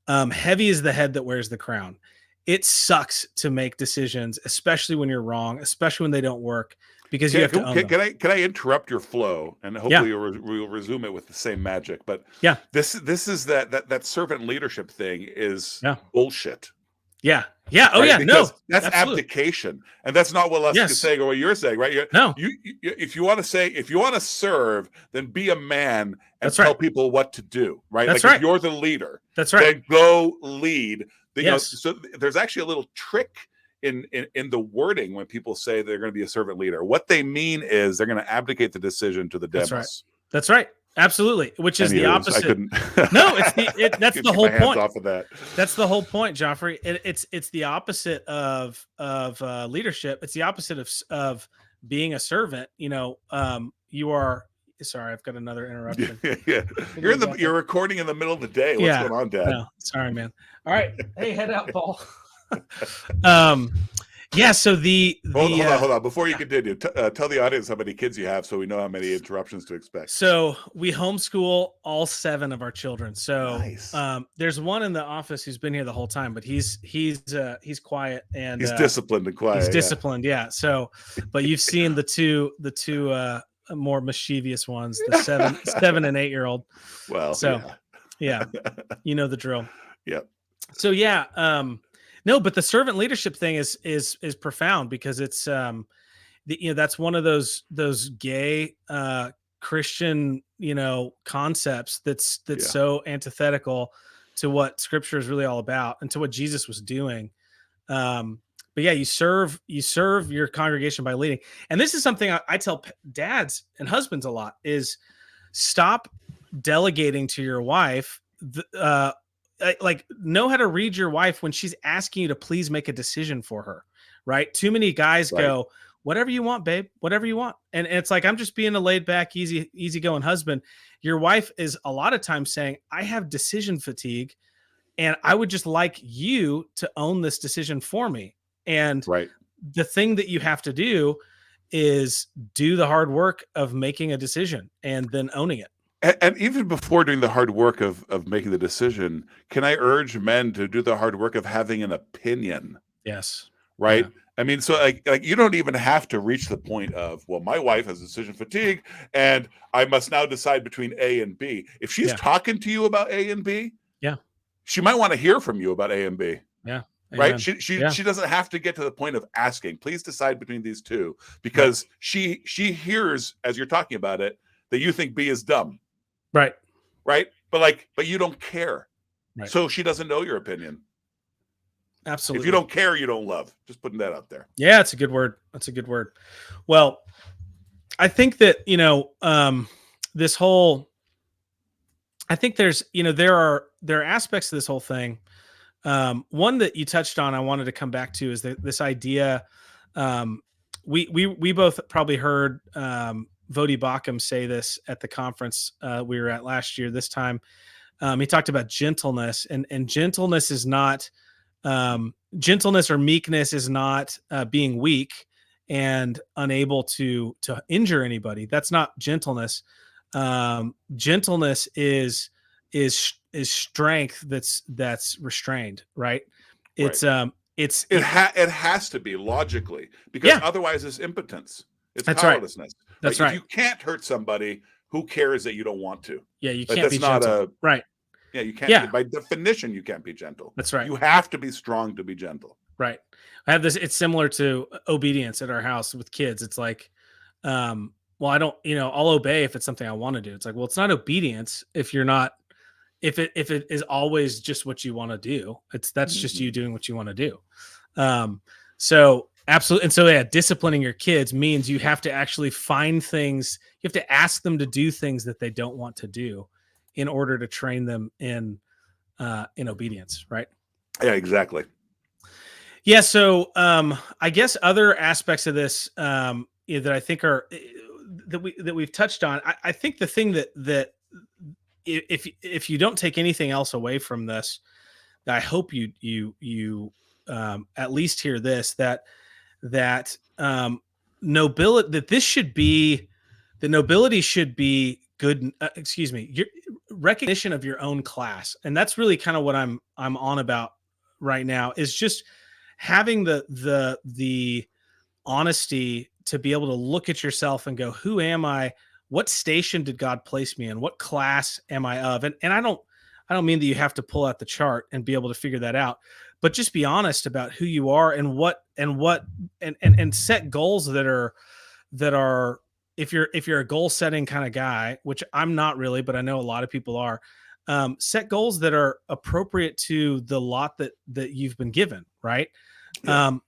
S2: Heavy is the head that wears the crown. It sucks to make decisions, especially when you're wrong, especially when they don't work, because you have to own them.
S1: Can I interrupt your flow, and
S2: Yeah.
S1: hopefully you'll resume it with the same magic? But
S2: Yeah.
S1: this is that servant leadership thing is
S2: Yeah.
S1: bullshit.
S2: Yeah. Yeah. Oh
S1: Right,
S2: yeah.
S1: because
S2: No.
S1: that's
S2: Absolutely.
S1: abdication, and that's not what Lusk is
S2: Yes.
S1: saying or what you're saying, right?
S2: No.
S1: If you want to say, if you want to serve, then be a man and
S2: That's
S1: tell
S2: right.
S1: people what to do, right?
S2: That's
S1: Like if
S2: right.
S1: you're the leader,
S2: That's right.
S1: then go lead.
S2: Yes.
S1: So there's actually a little trick in the wording when people say they're going to be a servant leader. What they mean is they're going to abdicate the decision to the
S2: That's right.
S1: demos.
S2: That's right. Absolutely. Which is the
S1: Anywho, I
S2: opposite.
S1: couldn't.
S2: No, that's
S1: Couldn't
S2: the
S1: keep
S2: whole
S1: my hands
S2: point.
S1: off of that.
S2: That's the whole point, Joffrey. It's the opposite of leadership. It's the opposite of being a servant. You are. Sorry, I've got another interruption.
S1: Yeah. You're recording in the middle of the day. What's going on, Dad?
S2: No, sorry, man. All right. Hey, head out, Paul. Yeah. So
S1: hold on. Before you continue, tell the audience how many kids you have, so we know how many interruptions to expect.
S2: So we homeschool all 7 of our children. So
S1: Nice.
S2: there's one in the office who's been here the whole time, but he's quiet and
S1: he's disciplined and quiet.
S2: He's disciplined, yeah. So, but you've seen the two more mischievous ones, the 7 and 8-year-old.
S1: Well,
S2: so yeah, you know the drill.
S1: Yep.
S2: So yeah, no, but the servant leadership thing is profound, because it's that's one of those gay Christian concepts that's so antithetical to what Scripture is really all about and to what Jesus was doing. But yeah, you serve your congregation by leading, and this is something I tell dads and husbands a lot: is stop delegating to your wife, like know how to read your wife when she's asking you to please make a decision for her, right? Too many guys
S1: Right.
S2: go, whatever you want, babe, whatever you want. And it's like, I'm just being a laid back, easygoing husband. Your wife is a lot of times saying, I have decision fatigue and I would just like you to own this decision for me. And
S1: Right.
S2: the thing that you have to do is do the hard work of making a decision and then owning it.
S1: And even before doing the hard work of making the decision, can I urge men to do the hard work of having an opinion?
S2: Yes.
S1: Right?
S2: Yeah.
S1: I mean, so like you don't even have to reach the point of, well, my wife has decision fatigue and I must now decide between A and B. If she's
S2: Yeah.
S1: talking to you about A and B,
S2: Yeah.
S1: she might want to hear from you about A and B.
S2: Yeah.
S1: Right?
S2: Amen.
S1: She doesn't have to get to the point of asking, please decide between these two,
S2: Right.
S1: because she hears as you're talking about it that you think B is dumb.
S2: Right.
S1: Right? But you don't care.
S2: Right.
S1: So she doesn't know your opinion.
S2: Absolutely.
S1: If you don't care, you don't love. Just putting that out there.
S2: Yeah, it's a good word. That's a good word. Well, I think that, this whole, I think there's, there are aspects to this whole thing. One that you touched on, I wanted to come back to is this idea. We both probably heard Vodi Bakum say this at the conference we were at last year. This time, he talked about gentleness, and gentleness is not gentleness or meekness is not being weak and unable to injure anybody. That's not gentleness. Gentleness is strength that's restrained, right? It's
S1: Right. It has to be logically, because otherwise it's impotence. It's
S2: that's
S1: powerlessness.
S2: Right. That's right.
S1: If you can't hurt somebody, who cares that you don't want to?
S2: Yeah, you can't be gentle. Right.
S1: Yeah, you can't. By definition, you can't be gentle.
S2: That's right.
S1: You have to be strong to be gentle.
S2: Right. I have this. It's similar to obedience at our house with kids. It's like, well, I don't, I'll obey if it's something I want to do. It's like, well, it's not obedience if you're not, if it is always just what you want to do. That's just you doing what you want to do. So absolutely. And so yeah, disciplining your kids means you have to actually find things. You have to ask them to do things that they don't want to do in order to train them in obedience. Right.
S1: Yeah, exactly.
S2: Yeah. So I guess other aspects of this that I think are that we've touched on. I think the thing that if you don't take anything else away from this, I hope you at least hear this, that nobility, that this should be, the nobility should be good. Your recognition of your own class, and that's really kind of what I'm on about right now, is just having the honesty to be able to look at yourself and go, who am I? What station did God place me in? What class am I of? And I don't mean that you have to pull out the chart and be able to figure that out, but just be honest about who you are and set goals that are, if you're a goal setting kind of guy, which I'm not really, but I know a lot of people are, set goals that are appropriate to the lot that you've been given. Right. Yeah.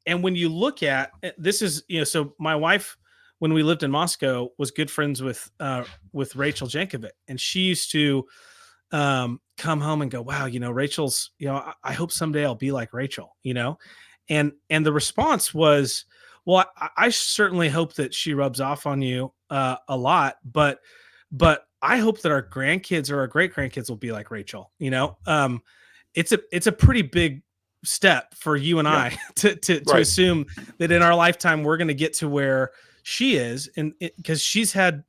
S2: And when you look at this is, so my wife, when we lived in Moscow, was good friends with Rachel Jankovic, and she used to come home and go, wow, Rachel's, I hope someday I'll be like Rachel, and the response was, well, I certainly hope that she rubs off on you a lot, but I hope that our grandkids or our great grandkids will be like Rachel. It's a pretty big step for you and I to assume that in our lifetime we're going to get to where she is, and because she's had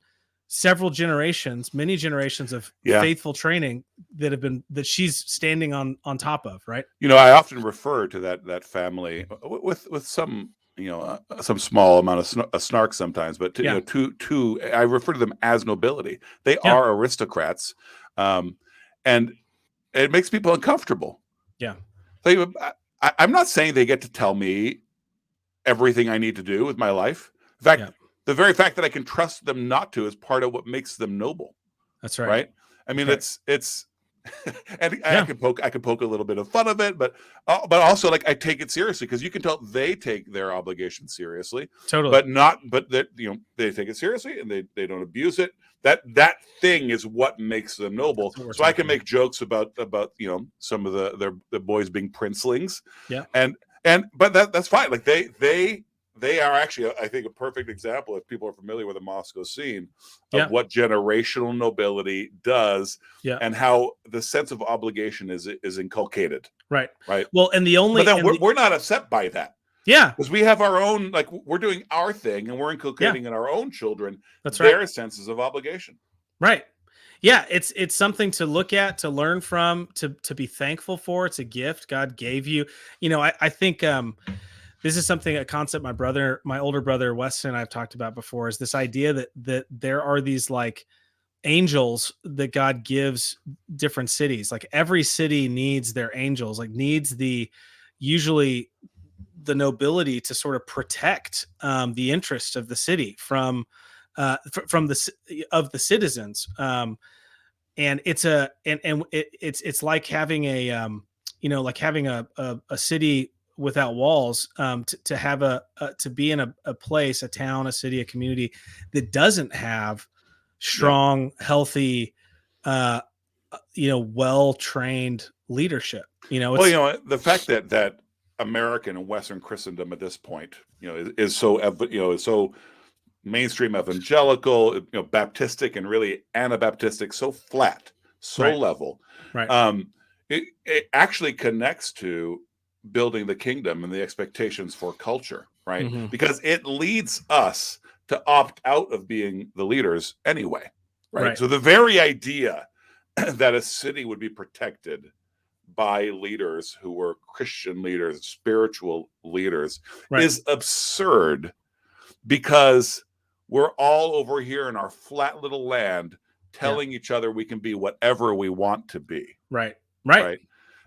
S2: many generations of faithful training that she's standing on top of. Right.
S1: I often refer to that family with some, some small amount of snark sometimes, but I refer to them as nobility. They are aristocrats. And it makes people uncomfortable.
S2: Yeah.
S1: I'm not saying they get to tell me everything I need to do with my life. In fact, the very fact that I can trust them not to is part of what makes them noble.
S2: That's right.
S1: Right. I mean, it's And I
S2: Yeah,
S1: can poke a little bit of fun of it, but also like I take it seriously because you can tell they take their obligation seriously,
S2: totally.
S1: but not but that they take it seriously and they don't abuse it. That thing is what makes them noble.
S2: That's what we're
S1: So I can
S2: talking about.
S1: make jokes about some of the boys being princelings,
S2: Yeah,
S1: and but that's fine. Like they are actually, I think, a perfect example, if people are familiar with the Moscow scene, of
S2: yeah,
S1: what generational nobility does
S2: yeah.
S1: and how the sense of obligation is inculcated,
S2: Right.
S1: right?
S2: Well, and the
S1: But
S2: only
S1: then
S2: and the
S1: we're not upset by that
S2: yeah,
S1: because we have our own, like we're doing our thing and we're
S2: yeah,
S1: inculcating in our own children
S2: that's right.
S1: their senses of obligation.
S2: Right. Yeah, it's something to look at, to learn from, to be thankful for. It's a gift God gave you. I think this is something, a concept my older brother Weston and I've talked about before, is this idea that there are these like angels that God gives different cities. Like every city needs their angels, like needs usually the nobility to sort of protect the interests of the city from of the citizens. And it's like having like having a city without walls, to have to be in a place, a town, a city, a community that doesn't have
S1: Yeah.
S2: strong, healthy, uh well trained leadership.
S1: Well,
S2: It's
S1: the fact that American and Western Christendom at this point, is so is so mainstream evangelical, Baptistic and really Anabaptistic, so flat, so
S2: right,
S1: level.
S2: right.
S1: Um, it actually connects to building the kingdom and the expectations for culture, right?
S2: Hmm.
S1: Because it leads us to opt out of being the leaders anyway, right?
S2: Right,
S1: So the very idea that a city would be protected by leaders who were Christian leaders, spiritual leaders,
S2: right.
S1: is absurd because we're all over here in our flat little land
S2: Yeah,
S1: telling each other we can be whatever we want to be,
S2: right, right.
S1: right?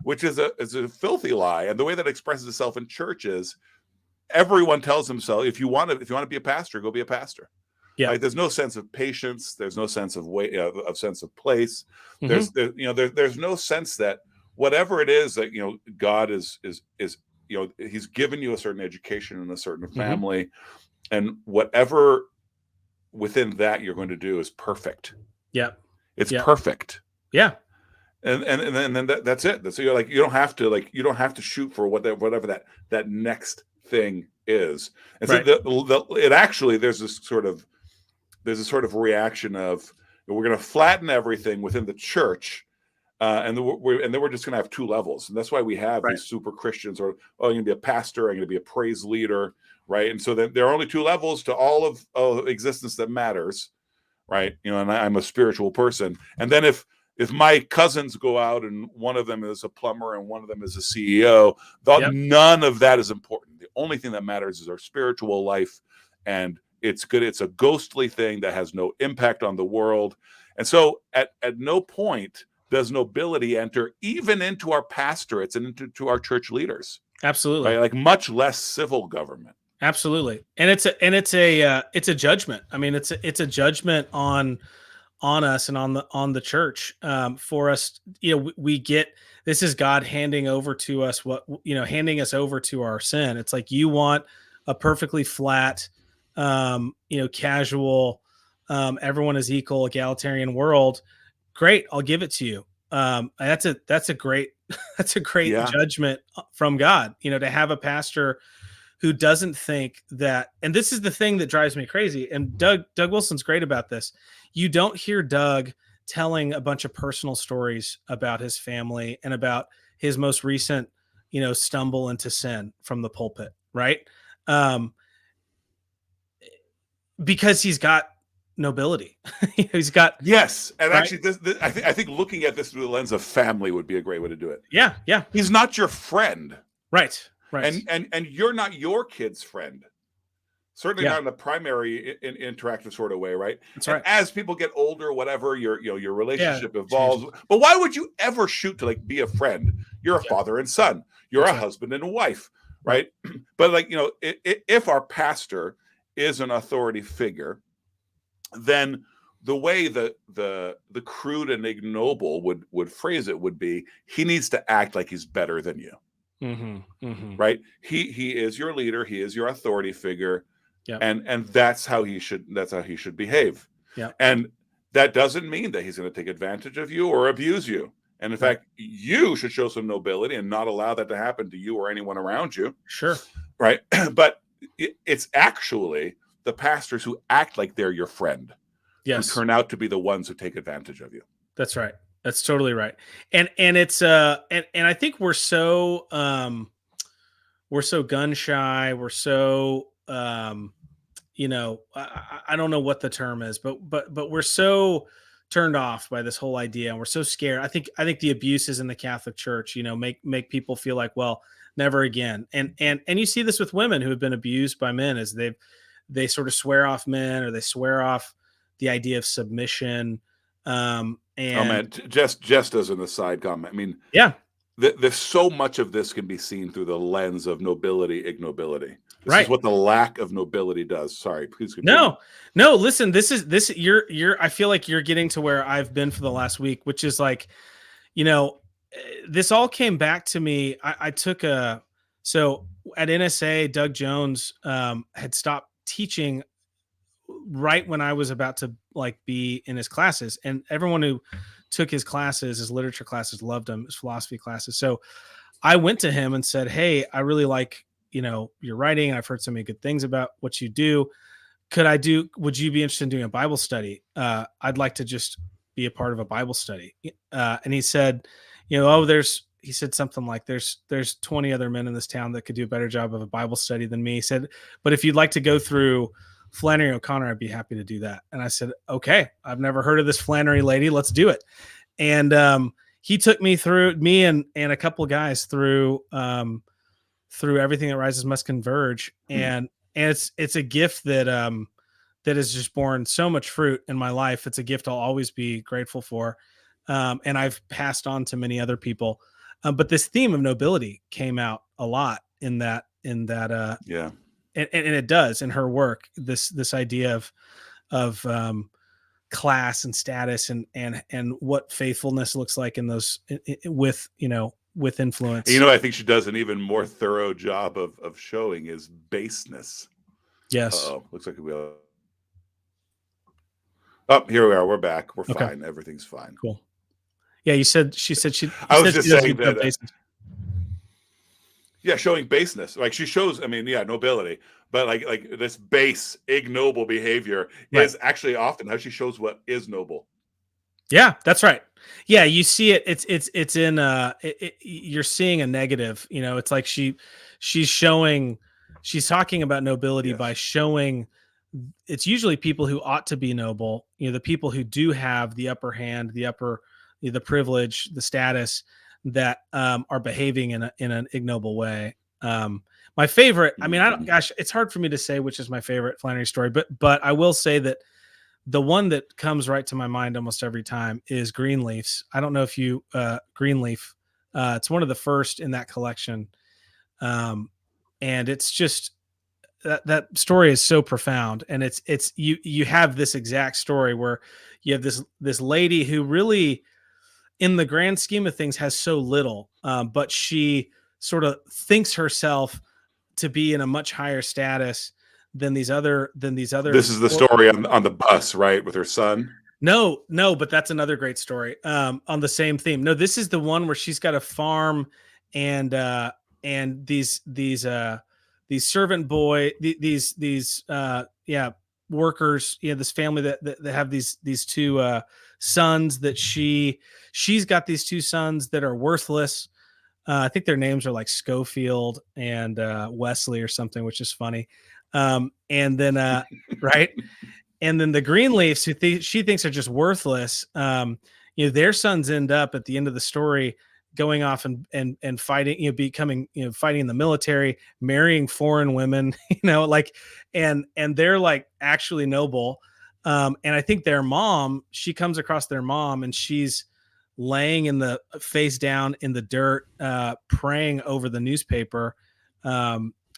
S1: Which is a filthy lie. And the way that expresses itself in churches, everyone tells themselves, if you want to be a pastor, go be a pastor.
S2: Yeah.
S1: Right? There's no sense of patience. There's no sense of way of sense of place.
S2: Hmm.
S1: There's no sense that whatever it is that God is He's given you a certain education and a certain
S2: Hmm.
S1: family, and whatever within that you're going to do is perfect.
S2: Yeah,
S1: It's
S2: yeah,
S1: perfect.
S2: yeah.
S1: And then that's it. So you don't have to shoot for whatever that next thing is. And so
S2: Right.
S1: it actually there's a sort of reaction of, we're going to flatten everything within the church, and then we're just going to have two levels, and that's why we have
S2: Right.
S1: these super Christians, or I'm going to be a pastor, I'm going to be a praise leader, right? And so then there are only two levels to all of existence that matters, right? And I'm a spiritual person, and then if my cousins go out and one of them is a plumber and one of them is a CEO,
S2: Yep.
S1: none of that is important. The only thing that matters is our spiritual life, and it's good. It's a ghostly thing that has no impact on the world, and so at no point does nobility enter even into our pastorates and into our church leaders,
S2: Absolutely.
S1: right? Like much less civil government.
S2: Absolutely. And it's a judgment. I mean, it's a judgment on us and on the church, for us. We get, this is God handing over to us handing us over to our sin. It's like, you want a perfectly flat, casual, everyone is equal, egalitarian world. Great, I'll give it to you. That's a great that's a great
S1: Yeah,
S2: judgment from God, to have a pastor who doesn't think that. And this is the thing that drives me crazy, and Doug Wilson's great about this. You don't hear Doug telling a bunch of personal stories about his family and about his most recent, stumble into sin from the pulpit, right? um because he's got nobility. He's got,
S1: yes, and
S2: right.
S1: actually, I think looking at this through the lens of family would be a great way to do it.
S2: Yeah, yeah.
S1: He's not your friend,
S2: Right, right.
S1: and you're not your kid's friend. Certainly
S2: Yeah,
S1: not in a primary interactive sort of way, right?
S2: that's
S1: And
S2: right.
S1: as people get older, whatever, your
S2: Yeah,
S1: relationship evolves.
S2: changes.
S1: But why would you ever shoot to like be a friend? You're a
S2: Yeah,
S1: father and son. You're
S2: that's
S1: a
S2: right.
S1: husband and a wife,
S2: Right.
S1: right? But like if our pastor is an authority figure, then the way the crude and ignoble would phrase it would be, he needs to act like he's better than you. Right? He is your leader, he is your authority figure,
S2: Yep.
S1: and that's how he should behave.
S2: Yep.
S1: And that doesn't mean that he's going to take advantage of you or abuse you. And in fact, you should show some nobility and not allow that to happen to you or anyone around you.
S2: Sure.
S1: Right? But it's actually the pastors who act like they're your friend, who turn out to be the ones who take advantage of you.
S2: That's right. That's totally right. And it's and I think we're so gun shy. We're so you know, I don't know what the term is, but we're so turned off by this whole idea, and we're so scared. I think the abuses in the Catholic Church, you know, make people feel like, well, never again. And you see this with women who have been abused by men, as they sort of swear off men, or they swear off the idea of submission. And
S1: oh man, just as an aside comment, I mean,
S2: yeah,
S1: there's so much of this can be seen through the lens of nobility, ignobility. This is
S2: right.
S1: what the lack of nobility does. Sorry, please continue.
S2: No. Listen, this. You're. I feel like you're getting to where I've been for the last week, which is like, you know, this all came back to me. I took so at NSA, Doug Jones had stopped teaching right when I was about to like be in his classes, and everyone who took his classes, his literature classes, loved him, his philosophy classes. So I went to him and said, "Hey, I really like, you know, your writing. I've heard so many good things about what you do. Would you be interested in doing a Bible study? I'd like to just be a part of a Bible study." And he said, you know, he said something like, there's 20 other men in this town that could do a better job of a Bible study than me. He said, but if you'd like to go through Flannery O'Connor, I'd be happy to do that. And I said, okay, I've never heard of this Flannery lady. Let's do it. And he took me and a couple of guys through Everything That Rises Must Converge. And it's a gift that has just borne so much fruit in my life. It's a gift I'll always be grateful for. And I've passed on to many other people. But this theme of nobility came out a lot in that.
S1: Yeah.
S2: And it does in her work, this idea of class and status and what faithfulness looks like in those with influence.
S1: You know, I think she does an even more thorough job of showing is baseness.
S2: Yes.
S1: Oh, looks like we are. Oh, here we are. We're back. We're fine. Everything's fine.
S2: Cool. Yeah, she said
S1: I was just saying that. Yeah, showing baseness. Like she shows, I mean, yeah, nobility, but like this base, ignoble behavior is actually often how she shows what is noble.
S2: Yeah, that's right. Yeah, you see it. It's in you're seeing a negative. You know, it's like she's talking about nobility by showing it's usually people who ought to be noble. You know, the people who do have the upper hand, the privilege, the status, that are behaving in an ignoble way. My favorite, I mean, it's hard for me to say which is my favorite Flannery story, but I will say that the one that comes right to my mind almost every time is Greenleaf's. I don't know if you Greenleaf. It's one of the first in that collection, and it's just that story is so profound. And it's you have this exact story where you have this lady who really, in the grand scheme of things, has so little, but she sort of thinks herself to be in a much higher status than these other.
S1: This is the story on the bus, right, with her son.
S2: No, but that's another great story on the same theme. No, this is the one where she's got a farm and these servant boy, these workers, you know, this family that have these two sons that she's got these two sons that are worthless. I think their names are like Schofield and Wesley or something, which is funny. And then right. And then the Greenleafs, who she thinks are just worthless, you know, their sons end up at the end of the story going off and fighting, you know, becoming, you know, fighting in the military, marrying foreign women, you know, like, and they're like actually noble. And I think their mom, she comes across their mom and she's laying in the face down in the dirt, praying over the newspaper,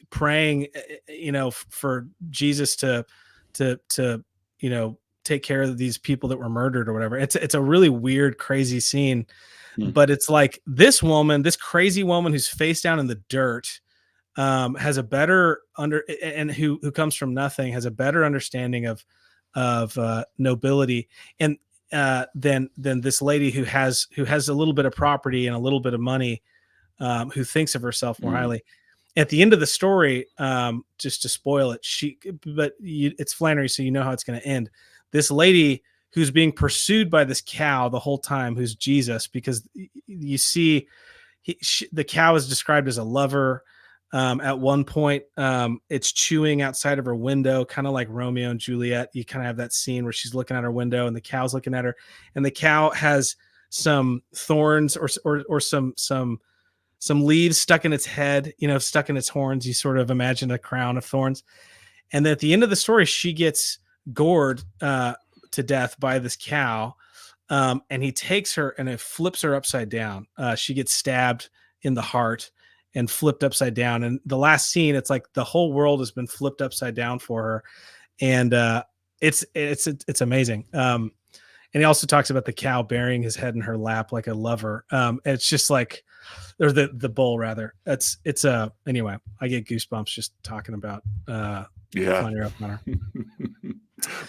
S2: praying, you know, for Jesus to, you know, take care of these people that were murdered or whatever. It's a really weird, crazy scene,
S1: Hmm.
S2: but it's like this woman, this crazy woman who's face down in the dirt, has a better and who comes from nothing, has a better understanding of nobility and than this lady who has a little bit of property and a little bit of money, who thinks of herself more
S1: Mm.
S2: highly. At the end of the story, just to spoil it, it's Flannery, so you know how it's going to end. This lady who's being pursued by this cow the whole time, who's Jesus, because you see the cow is described as a lover. At one point, it's chewing outside of her window, kind of like Romeo and Juliet. You kind of have that scene where she's looking out her window and the cow's looking at her, and the cow has some thorns or some leaves stuck in its head, stuck in its horns. You sort of imagine a crown of thorns. And then at the end of the story, she gets gored to death by this cow. And he takes her and it flips her upside down. She gets stabbed in the heart and flipped upside down. And the last scene, it's like the whole world has been flipped upside down for her. And it's amazing. And he also talks about the cow burying his head in her lap like a lover. It's just like, or the bull rather. Anyway, I get goosebumps just talking about
S1: Yeah.
S2: Flannery O'Connor.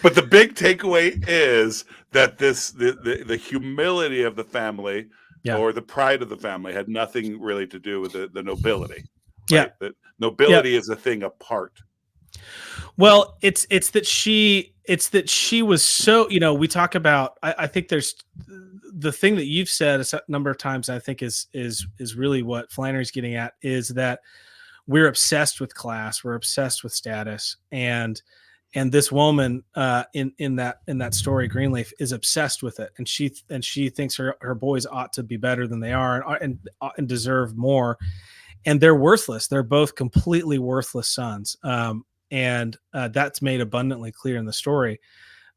S1: But the big takeaway is that the humility of the family,
S2: Yeah.
S1: or the pride of the family, had nothing really to do with the nobility.
S2: Yeah.
S1: Right? That nobility is a thing apart.
S2: Well, it's that she was so, we talk about, I think there's the thing that you've said a number of times, I think is really what Flannery's getting at, is that we're obsessed with class, we're obsessed with status, and this woman in that story, Greenleaf, is obsessed with it, and she thinks her boys ought to be better than they are and deserve more, and they're worthless. They're both completely worthless sons. And that's made abundantly clear in the story.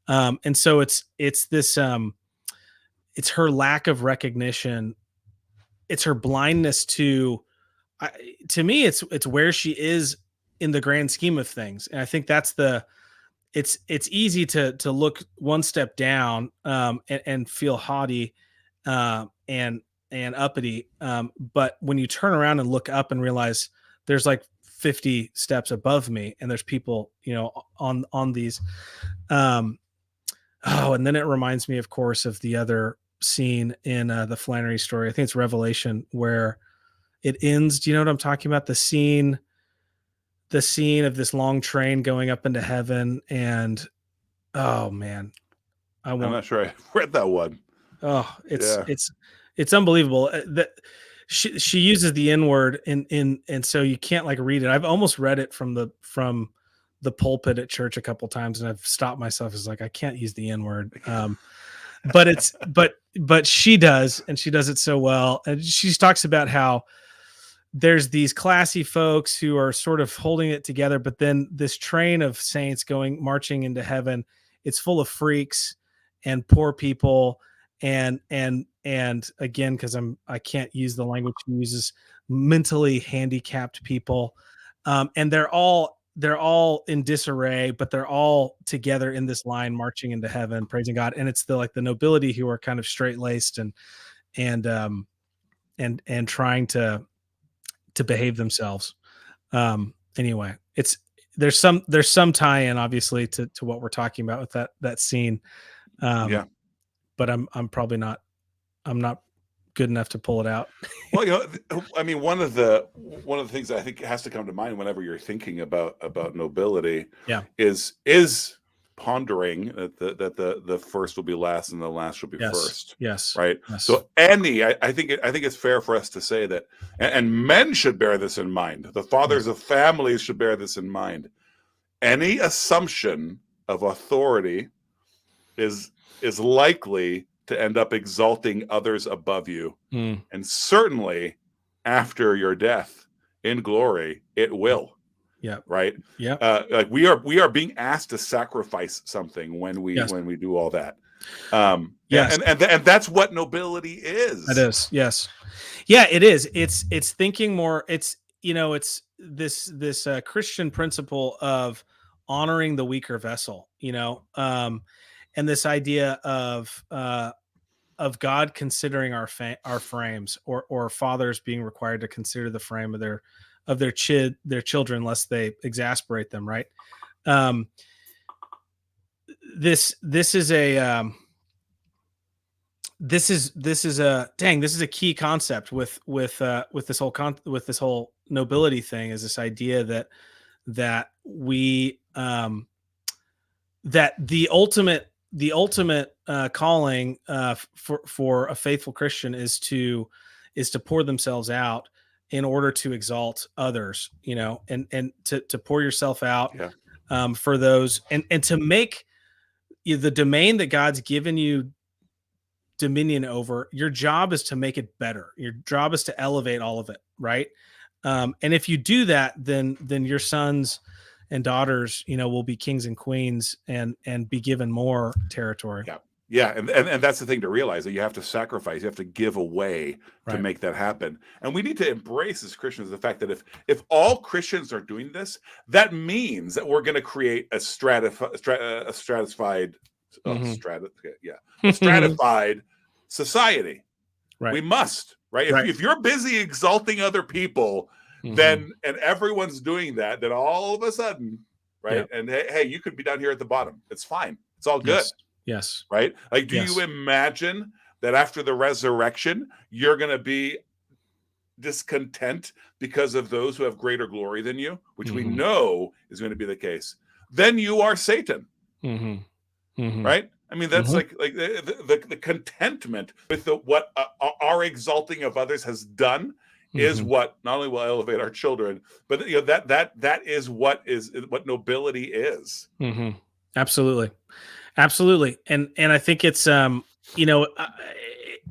S2: And so it's this, it's her lack of recognition. It's her blindness to me, it's where she is in the grand scheme of things. And I think that's it's easy to look one step down, and feel haughty, and uppity. But when you turn around and look up and realize there's like 50 steps above me and there's people, on these, and then it reminds me, of course, of the other scene in the Flannery story. I think it's Revelation, where it ends. Do you know what I'm talking about? The scene of this long train going up into heaven, and oh man,
S1: I'm not sure I read that one.
S2: Oh, it's unbelievable that she uses the N word and so you can't like read it. I've almost read it from the pulpit at church a couple times, and I've stopped myself. As like, I can't use the N word. But she does, and she does it so well. And she talks about how there's these classy folks who are sort of holding it together, but then this train of saints marching into heaven, it's full of freaks and poor people, and again, because I can't use the language she uses, mentally handicapped people, and they're all in disarray, but they're all together in this line marching into heaven, praising God. And it's the nobility who are kind of straight laced and trying to behave themselves. Anyway, there's some tie-in, obviously, to what we're talking about with that scene. But I'm probably not, I'm not good enough to pull it out.
S1: Well, I mean, one of the things I think has to come to mind whenever you're thinking about nobility, is pondering that the first will be last and the last will be first.
S2: Yes.
S1: Right.
S2: Yes.
S1: So I think it's fair for us to say that, and men should bear this in mind. The fathers of families should bear this in mind. Any assumption of authority is likely to end up exalting others above you. And certainly after your death in glory, it will.
S2: Yeah.
S1: Right.
S2: Yeah.
S1: Like we are being asked to sacrifice something when we do all that. Yes. And that's what nobility is.
S2: It is. Yes. Yeah, it is. It's thinking more. It's this Christian principle of honoring the weaker vessel, this idea of God considering our frames, or fathers being required to consider the frame of their children lest they exasperate them, right? This is a this is a key concept with this whole nobility thing, is this idea that we that the ultimate calling for a faithful Christian is to pour themselves out in order to exalt others, and to pour yourself out
S1: Yeah.
S2: for those, and to make the domain that God's given you dominion over. Your job is to make it better. Your job is to elevate all of it, right? And if you do that, then your sons and daughters, will be kings and queens, and be given more territory.
S1: Yeah, and that's the thing to realize, that you have to sacrifice, you have to give away to make that happen. And we need to embrace as Christians the fact that if all Christians are doing this, that means that we're going to create a stratified society.
S2: Right.
S1: We must, right? If you're busy exalting other people, then and everyone's doing that, then all of a sudden, right? And hey, you could be down here at the bottom. It's fine. It's all good.
S2: Yes.
S1: Right? Like, do you imagine that after the resurrection, you're going to be discontent because of those who have greater glory than you, which we know is going to be the case? Then you are Satan. Right? I mean, that's like the contentment with what our exalting of others has done is what not only will elevate our children, but that is what nobility is.
S2: Absolutely. And I think it's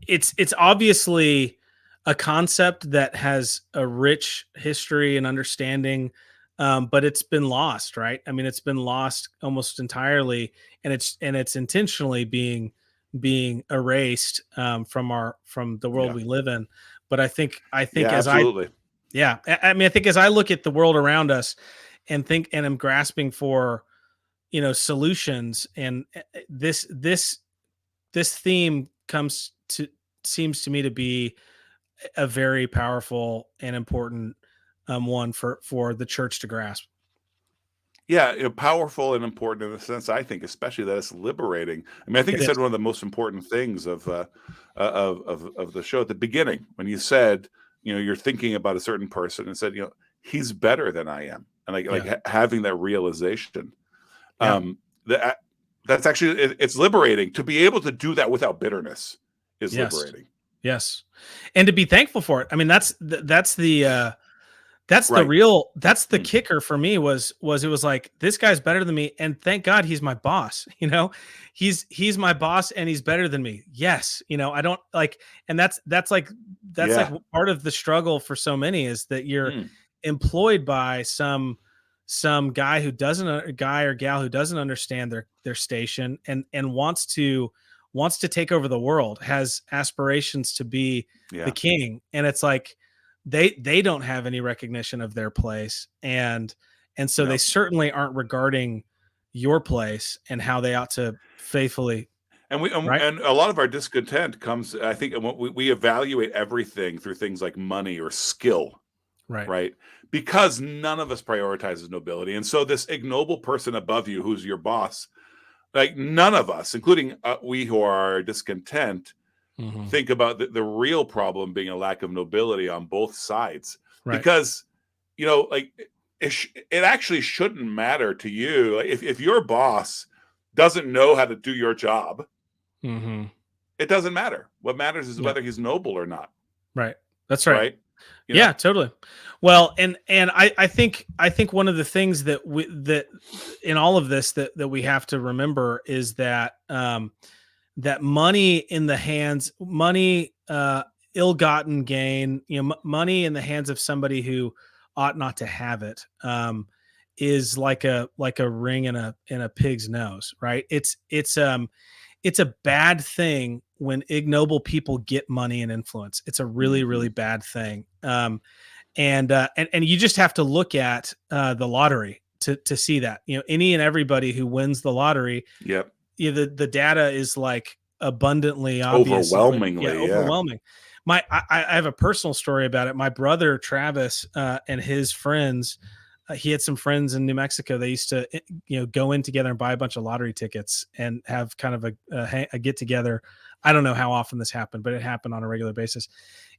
S2: it's obviously a concept that has a rich history and understanding, but it's been lost, right? I mean, it's been lost almost entirely, and it's intentionally being erased from the world we live in. But I think
S1: absolutely.
S2: I mean, I think as I look at the world around us and am grasping for solutions, and this theme seems to me to be a very powerful and important one for the church to grasp.
S1: Yeah, powerful and important in the sense, I think, especially that it's liberating. I mean, I think you said one of the most important things of the show at the beginning, when you said, you're thinking about a certain person and said, he's better than I am, and having that realization. That's actually, it's liberating to be able to do that without bitterness. Is liberating.
S2: Yes, and to be thankful for it. I mean, that's the kicker for me was it was like, this guy's better than me, and thank God he's my boss. He's my boss, and he's better than me. Yes, I don't like, and that's like part of the struggle for so many, is that you're employed by some guy or gal who doesn't understand their station, and wants to take over the world, has aspirations to be the king, and it's like they don't have any recognition of their place, and so they certainly aren't regarding your place and how they ought to faithfully.
S1: And and a lot of our discontent comes, I think, we evaluate everything through things like money or skill. Right. Because none of us prioritizes nobility. And so this ignoble person above you, who's your boss, like, none of us, including we who are discontent, think about the real problem being a lack of nobility on both sides. Because, like, it actually shouldn't matter to you. Like, if your boss doesn't know how to do your job, it doesn't matter. What matters is whether he's noble or not.
S2: Right. That's right. Yeah, totally. Well, and I think one of the things that in all of this that we have to remember is that that money in the hands, ill-gotten gain, money in the hands of somebody who ought not to have it, is like a ring in a pig's nose, right? It's a bad thing when ignoble people get money and influence. It's a really, really bad thing. And you just have to look at the lottery to see that, any and everybody who wins the lottery the data is like abundantly obvious. It's like, yeah,
S1: Overwhelmingly, yeah.
S2: overwhelming. I have a personal story about it. My brother Travis and his friends, he had some friends in New Mexico. They used to, go in together and buy a bunch of lottery tickets and have kind of a get together. I don't know how often this happened, but it happened on a regular basis.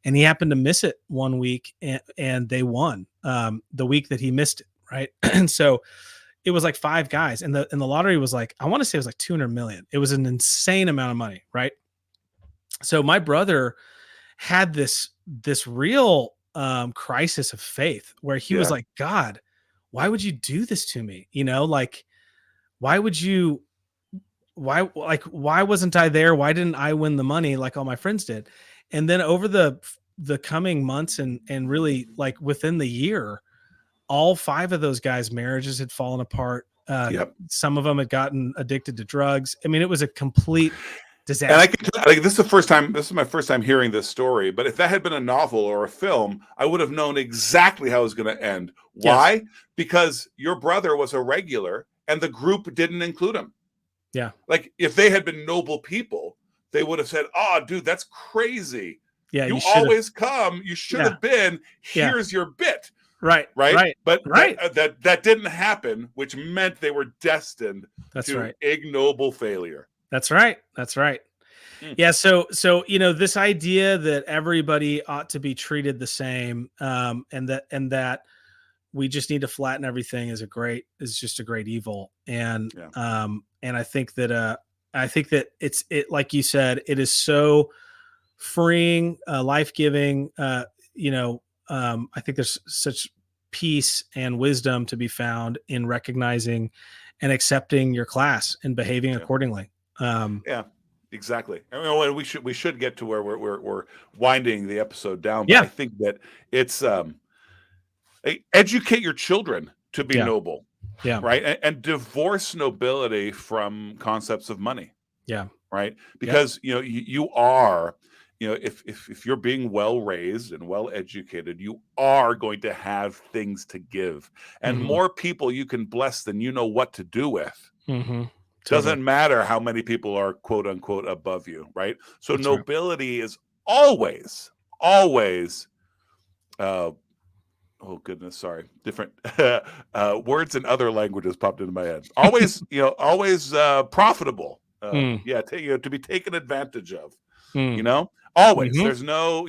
S2: And he happened to miss it one week, and they won the week that he missed it, right? And so it was like 5 guys, and the lottery was like, I want to say it was like 200 million. It was an insane amount of money, right? So my brother had this real crisis of faith where he was
S1: Yeah.
S2: like, God, why would you do this to me? Like, why would you? Why wasn't I there? Why didn't I win the money like all my friends did? And then over the coming months and really like within the year, all 5 of those guys' marriages had fallen apart.
S1: Yep.
S2: Some of them had gotten addicted to drugs. I mean, it was a complete
S1: And I
S2: disaster.
S1: can like this is the first time. This is my first time hearing this story. But if that had been a novel or a film, I would have known exactly how it was going to end.
S2: Yes.
S1: Why? Because your brother was a regular, and the group didn't include him.
S2: Yeah.
S1: Like if they had been noble people, they would have said, "Oh, dude, that's crazy.
S2: Yeah.
S1: You
S2: should've-
S1: always come. You should
S2: Yeah.
S1: have been.
S2: Yeah.
S1: Here's your bit."
S2: Right.
S1: Right. But
S2: Right.
S1: that didn't happen, which meant they were destined
S2: That's
S1: to
S2: right.
S1: ignoble failure.
S2: That's right. That's right.
S1: Mm.
S2: Yeah. So this idea that everybody ought to be treated the same, and that we just need to flatten everything is just a great evil. And
S1: Yeah.
S2: and I think that it like you said, it is so freeing, life-giving. I think there's such peace and wisdom to be found in recognizing and accepting your class and behaving
S1: Yeah.
S2: accordingly.
S1: Yeah. Exactly. And we should get to where we're winding the episode down. But
S2: Yeah.
S1: I think that it's educate your children to be
S2: Yeah.
S1: noble,
S2: Yeah.
S1: right? And divorce nobility from concepts of money.
S2: Yeah.
S1: Right. Because you are, if you're being well raised and well educated, you are going to have things to give, and
S2: Mhm.
S1: more people you can bless than you know what to do with.
S2: Mhm. Totally.
S1: Doesn't matter how many people are quote unquote above you, right? So
S2: That's right.
S1: nobility is always uh oh goodness, sorry, different words in other languages popped into my head. Always always profitable,
S2: Mm.
S1: to be taken advantage of,
S2: Mm.
S1: always.
S2: Mhm.
S1: There's no,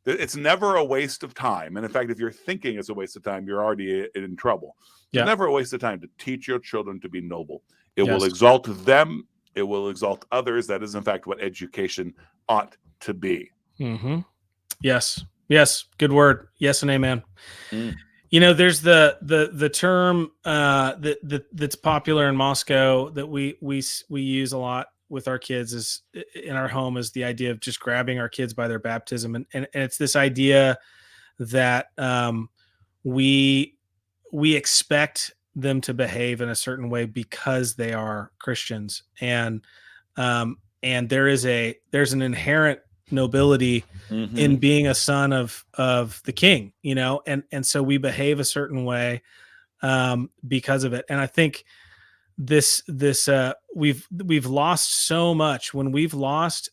S1: it's never a waste of time. And in fact, if you're thinking it's a waste of time, you're already in trouble. It's
S2: Yeah.
S1: never a waste of time to teach your children to be noble. It will
S2: Yes.
S1: exalt them. It will exalt others. That is, in fact, what education ought to be.
S2: Mm-hmm. Yes. Yes. Good word. Yes and amen.
S1: Mm.
S2: There's the term that's popular in Moscow that we use a lot with our kids is in our home, is the idea of just grabbing our kids by their baptism, and it's this idea that we expect them to behave in a certain way because they are Christians, and there's an inherent nobility in being a son of the king, and so we behave a certain way because of it. And I think we've lost so much when we've lost,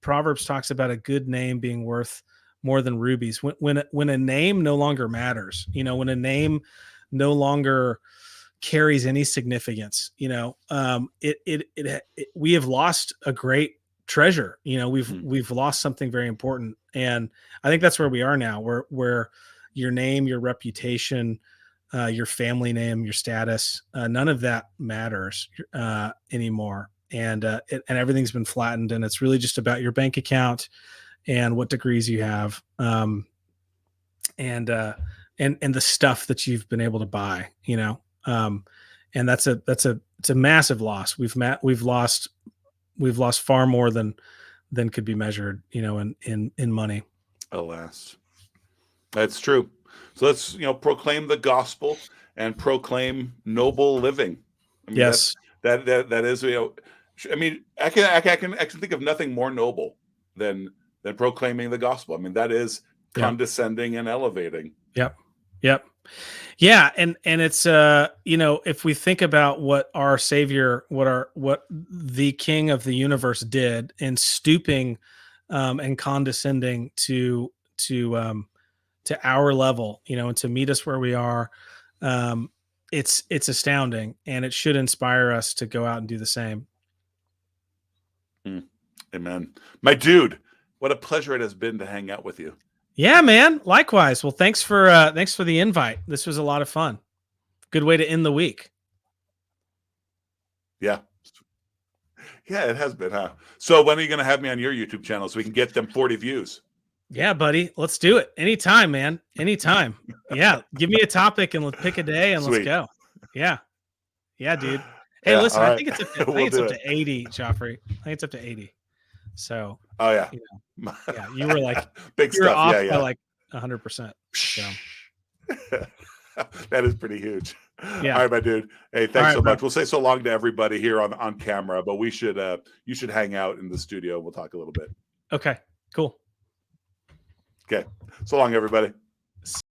S2: Proverbs talks about a good name being worth more than rubies. When a name no longer matters, when a name no longer carries any significance, we have lost a great treasure. We've lost something very important. And I think that's where we are now, where your name, your reputation, your family name, your status, none of that matters anymore. And everything's been flattened, and it's really just about your bank account and what degrees you have, and the stuff that you've been able to buy, and it's a massive loss. We've lost far more than could be measured, in money.
S1: Alas, that's true. So let's proclaim the gospel and proclaim noble living. I mean,
S2: Yes.
S1: that is, I mean, I can think of nothing more noble than proclaiming the gospel. I mean, that is condescending and elevating.
S2: Yep. Yeah, and it's if we think about what our savior, what the king of the universe did in stooping and condescending to our level, and to meet us where we are, um it's astounding, and it should inspire us to go out and do the same.
S1: Mm. Amen. My dude, what a pleasure it has been to hang out with you.
S2: Yeah, man. Likewise. Well, thanks for the invite. This was a lot of fun. Good way to end the week.
S1: Yeah. Yeah, it has been, huh? So when are you going to have me on your YouTube channel so we can get them 40 views?
S2: Yeah, buddy. Let's do it. Anytime, man. Anytime. Yeah. Give me a topic and let's pick a day and let's
S1: Sweet.
S2: go. Yeah. Yeah, dude. Hey,
S1: Yeah, all
S2: listen, I
S1: right.
S2: think I
S1: We'll
S2: think it's
S1: do
S2: up
S1: it.
S2: to 80, Joffrey. I think it's up to 80. So,
S1: Oh, yeah.
S2: you yeah, you were like
S1: Big
S2: you were
S1: stuff.
S2: off
S1: Yeah,
S2: by
S1: yeah.
S2: like 100%. So,
S1: That is pretty huge.
S2: yeah.
S1: All right, my dude. Hey,
S2: All
S1: thanks
S2: right,
S1: so
S2: bro.
S1: much. We'll say so long to everybody here on camera, but we should you should hang out in the studio. We'll talk a little bit.
S2: Okay. Cool.
S1: Okay. So long, everybody.